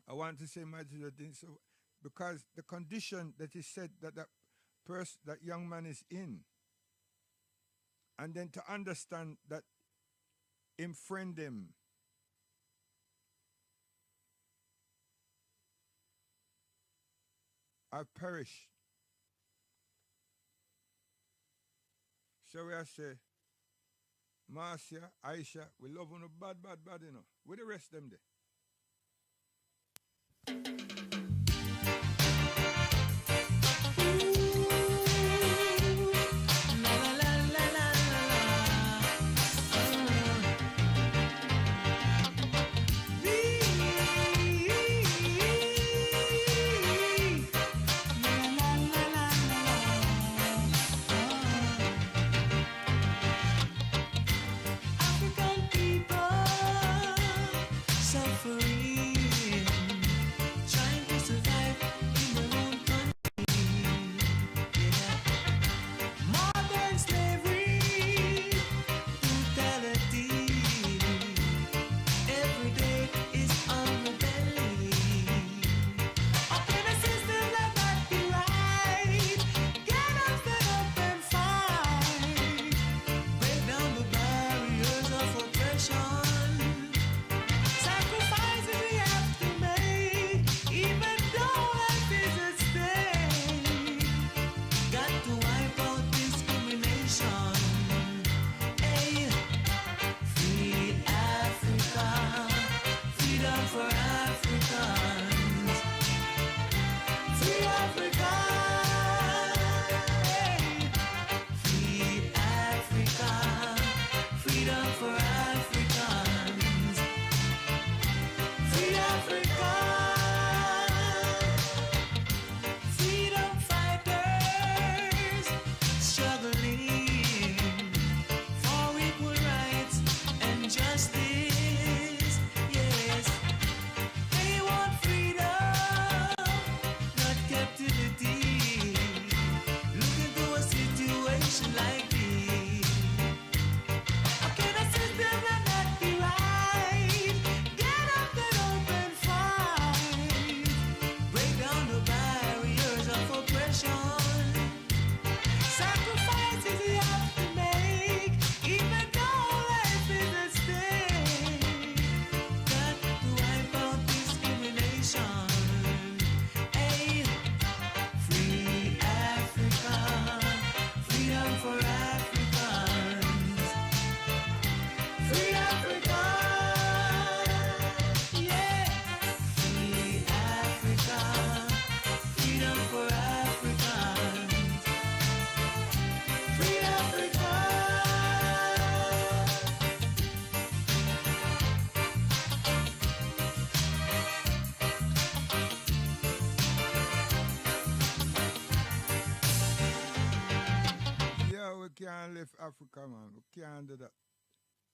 I want to say my didn't so because the condition that he said that that young man is in, and then to understand that him friend him, I've perished. So we say, Marcia, Aisha, we love you bad, Where the rest of them there? African people suffering, trying to can't leave Africa, man. We can't do that.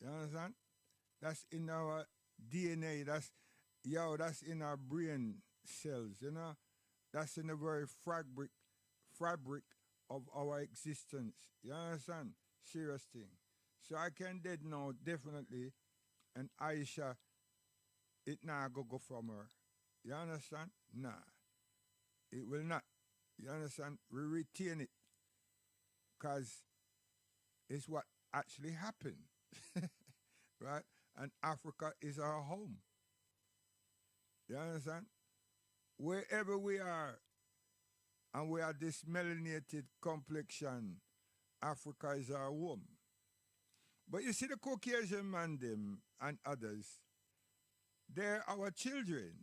You understand? That's in our DNA. That's in our brain cells, you know? That's in the very fabric of our existence. You understand? Serious thing. So I can dead now, definitely, and Aisha, it not go from her. You understand? Nah. It will not. You understand? We retain it. Because it's what actually happened. Right? And Africa is our home. You understand? Wherever we are, and we are this melanated complexion, Africa is our home. But you see the Caucasian man them and others, they're our children.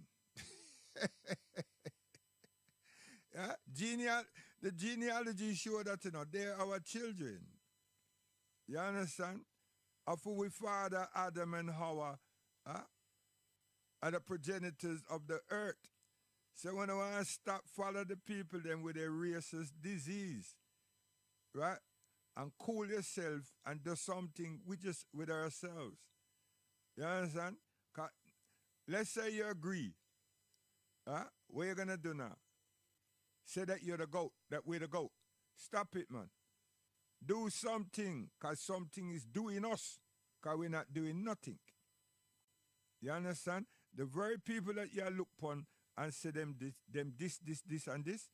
Yeah? The genealogy show that, you know, they're our children. You understand? Of who we father Adam and Hawa are the progenitors of the earth. So when I want to stop follow the people then with a racist disease, right? And cool yourself and do something with ourselves. You understand? 'Cause let's say you agree. What you gonna do now? Say that you're the goat, that we're the goat. Stop it, man. Do something, because something is doing us, because we're not doing nothing. You understand? The very people that you look upon and say them this, and this,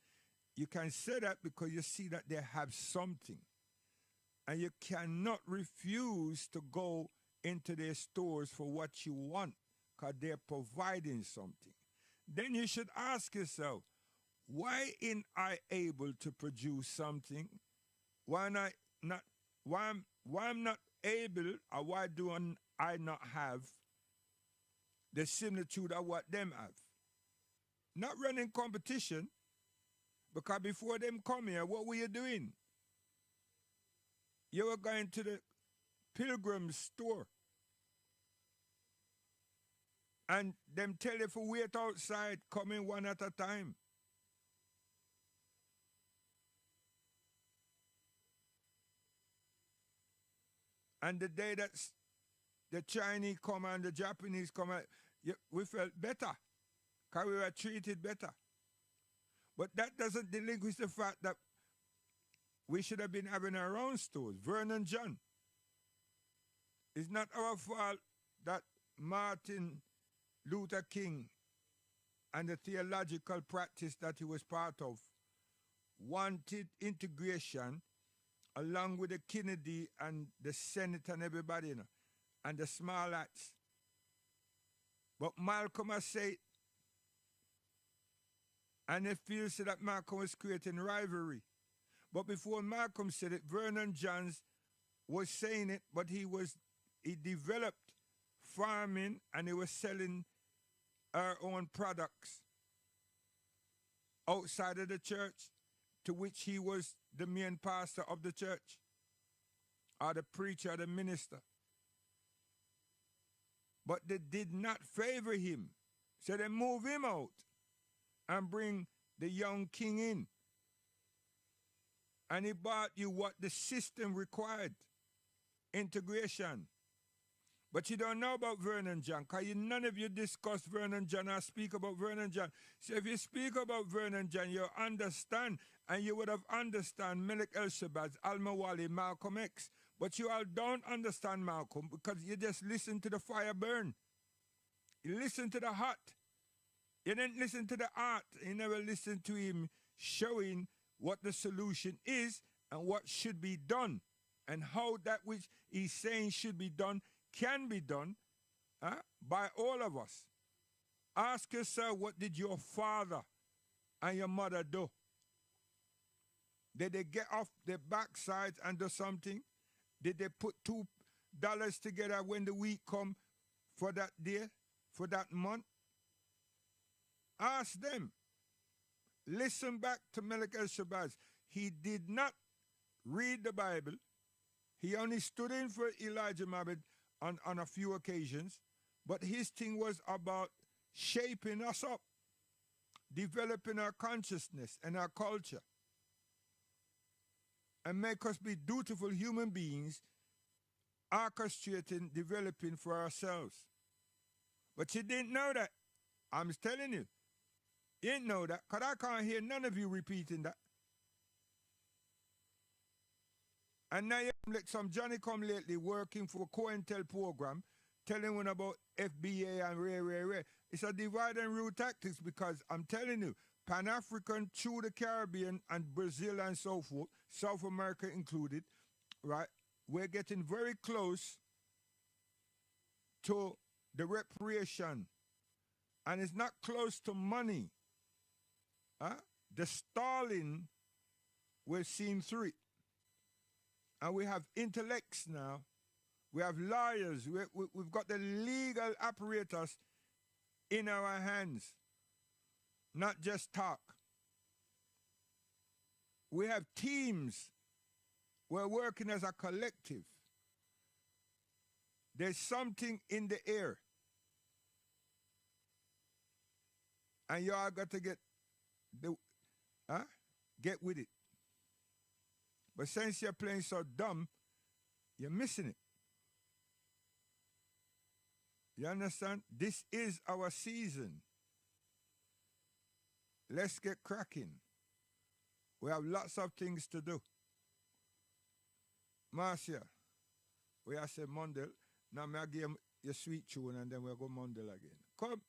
you can say that because you see that they have something. And you cannot refuse to go into their stores for what you want, because they're providing something. Then you should ask yourself, why am I able to produce something? Why I'm not able, or why do I not have the similitude of what them have? Not running competition, because before them come here, what were you doing? You were going to the Pilgrim store. And them tell you to wait outside, coming one at a time. And the day that the Chinese come and the Japanese come, we felt better, because we were treated better. But that doesn't relinquish the fact that we should have been having our own stores. Vernon John. It's not our fault that Martin Luther King and the theological practice that he was part of wanted integration along with the Kennedy and the Senate and everybody, you know, and the small hats. But Malcolm has said, and it feels that Malcolm was creating rivalry. But before Malcolm said it, Vernon Johns was saying it, but he developed farming and he was selling our own products outside of the church, to which he was the main pastor of the church, or the preacher, or the minister. But they did not favor him. So they move him out and bring the young king in. And he brought you what the system required, integration. But you don't know about Vernon John, because none of you discuss Vernon John or speak about Vernon John. So if you speak about Vernon John, you understand, and you would have understand Melik El-Shabazz, Al-Mawali, Malcolm X. But you all don't understand Malcolm because you just listen to the fire burn. You listen to the hot. You didn't listen to the art. You never listened to him showing what the solution is and what should be done, and how that which he's saying should be done can be done by all of us. Ask yourself, what did your father and your mother do? Did they get off their backsides and do something? Did they put $2 together when the week come for that day, for that month? Ask them. Listen back to Melik El-Shabazz. He did not read the Bible. He only stood in for Elijah Muhammad on a few occasions, but his thing was about shaping us up, developing our consciousness and our culture. and make us be dutiful human beings, orchestrating, developing for ourselves. But you didn't know that. I'm telling you. You didn't know that, because I can't hear none of you repeating that. And now you let some Johnny come lately working for a COINTEL program, telling one about FBA and rare. It's a divide and rule tactics, because I'm telling you, Pan-African through the Caribbean and Brazil and so forth, South America included, right? We're getting very close to the reparation. And it's not close to money. The Stalin, we're seeing through it. And we have intellects now. We have lawyers. We've got the legal apparatus in our hands. Not just talk. We have teams. We're working as a collective. There's something in the air. And y'all got to get with it. But since you're playing so dumb, you're missing it. You understand? This is our season. Let's get cracking. We have lots of things to do. Marcia, we have said Mondel. Now I give him your sweet tune and then we'll go Mondel again. Come.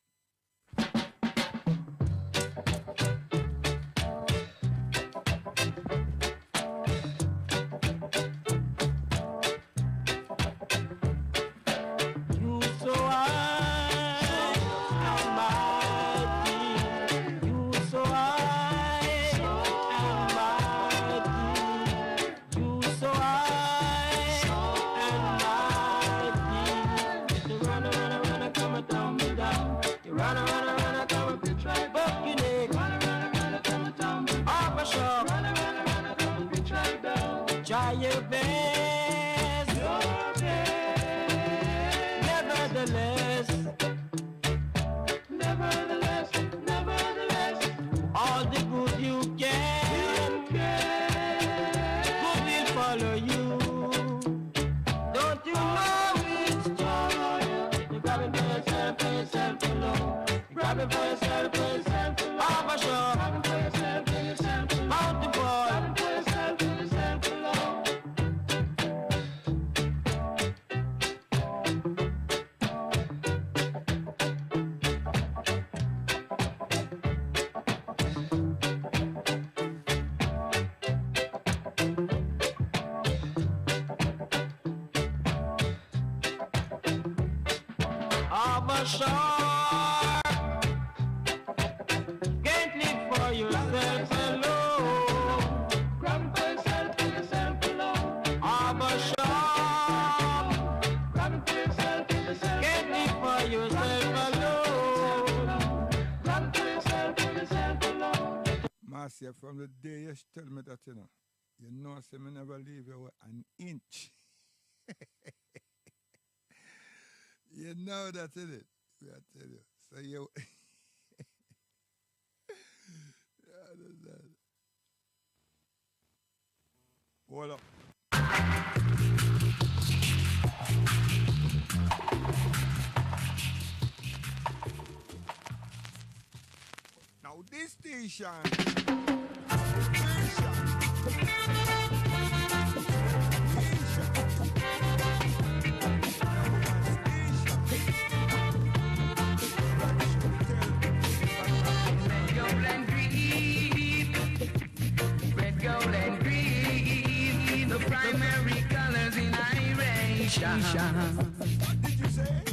Marcia, from the day you tell me that, you know, I say me never leave you an inch. You know that, isn't it? I tell you. So you... Hold up. Now this station... What did you say?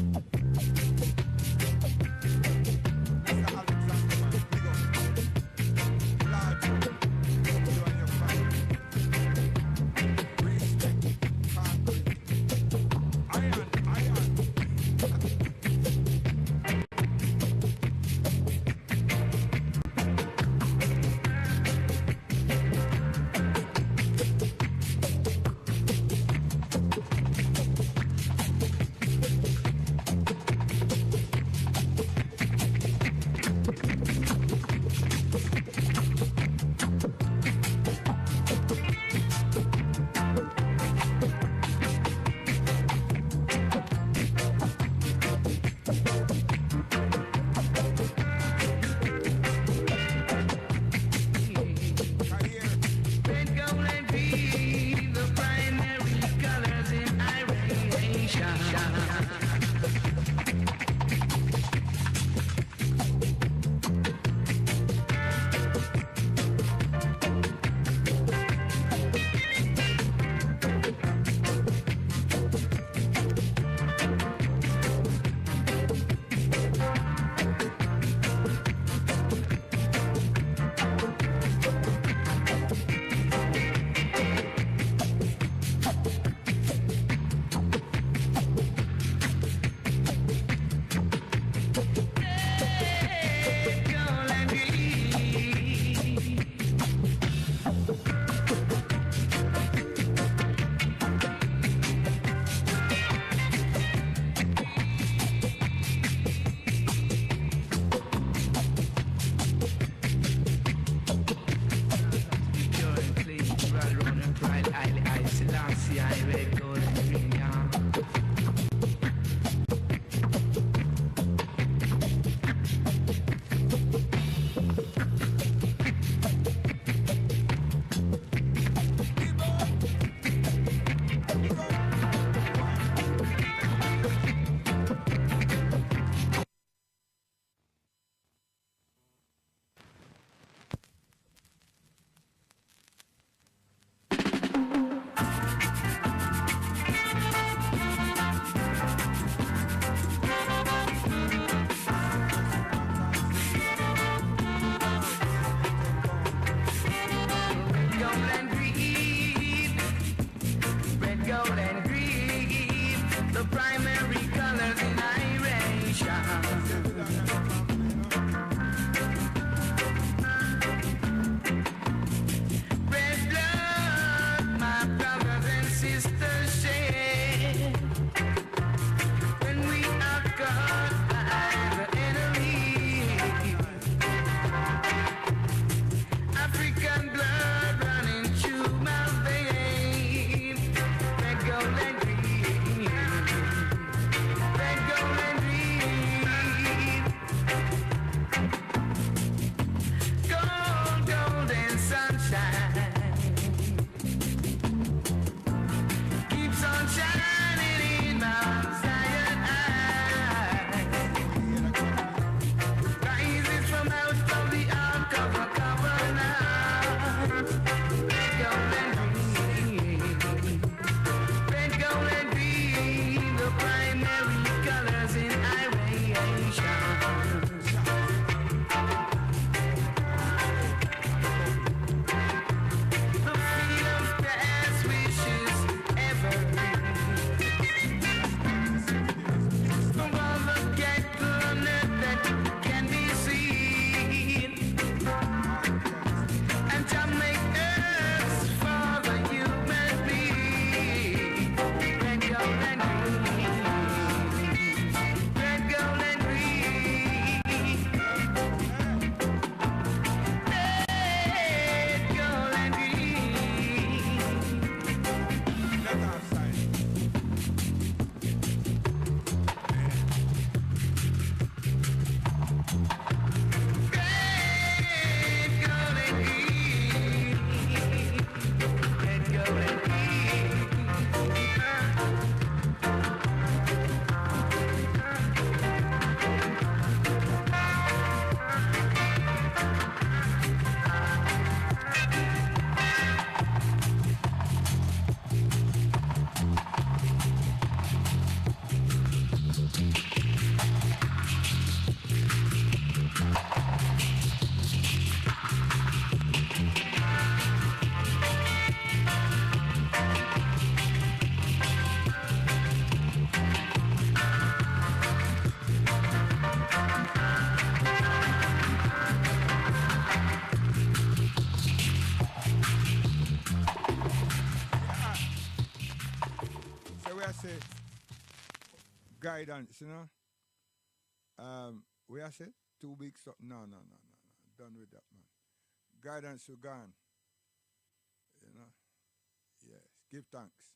guidance, you know. We I said 2 weeks up. No, no, no, no, no. Done with that, man. Guidance, you gone. You know. Yes. Give thanks.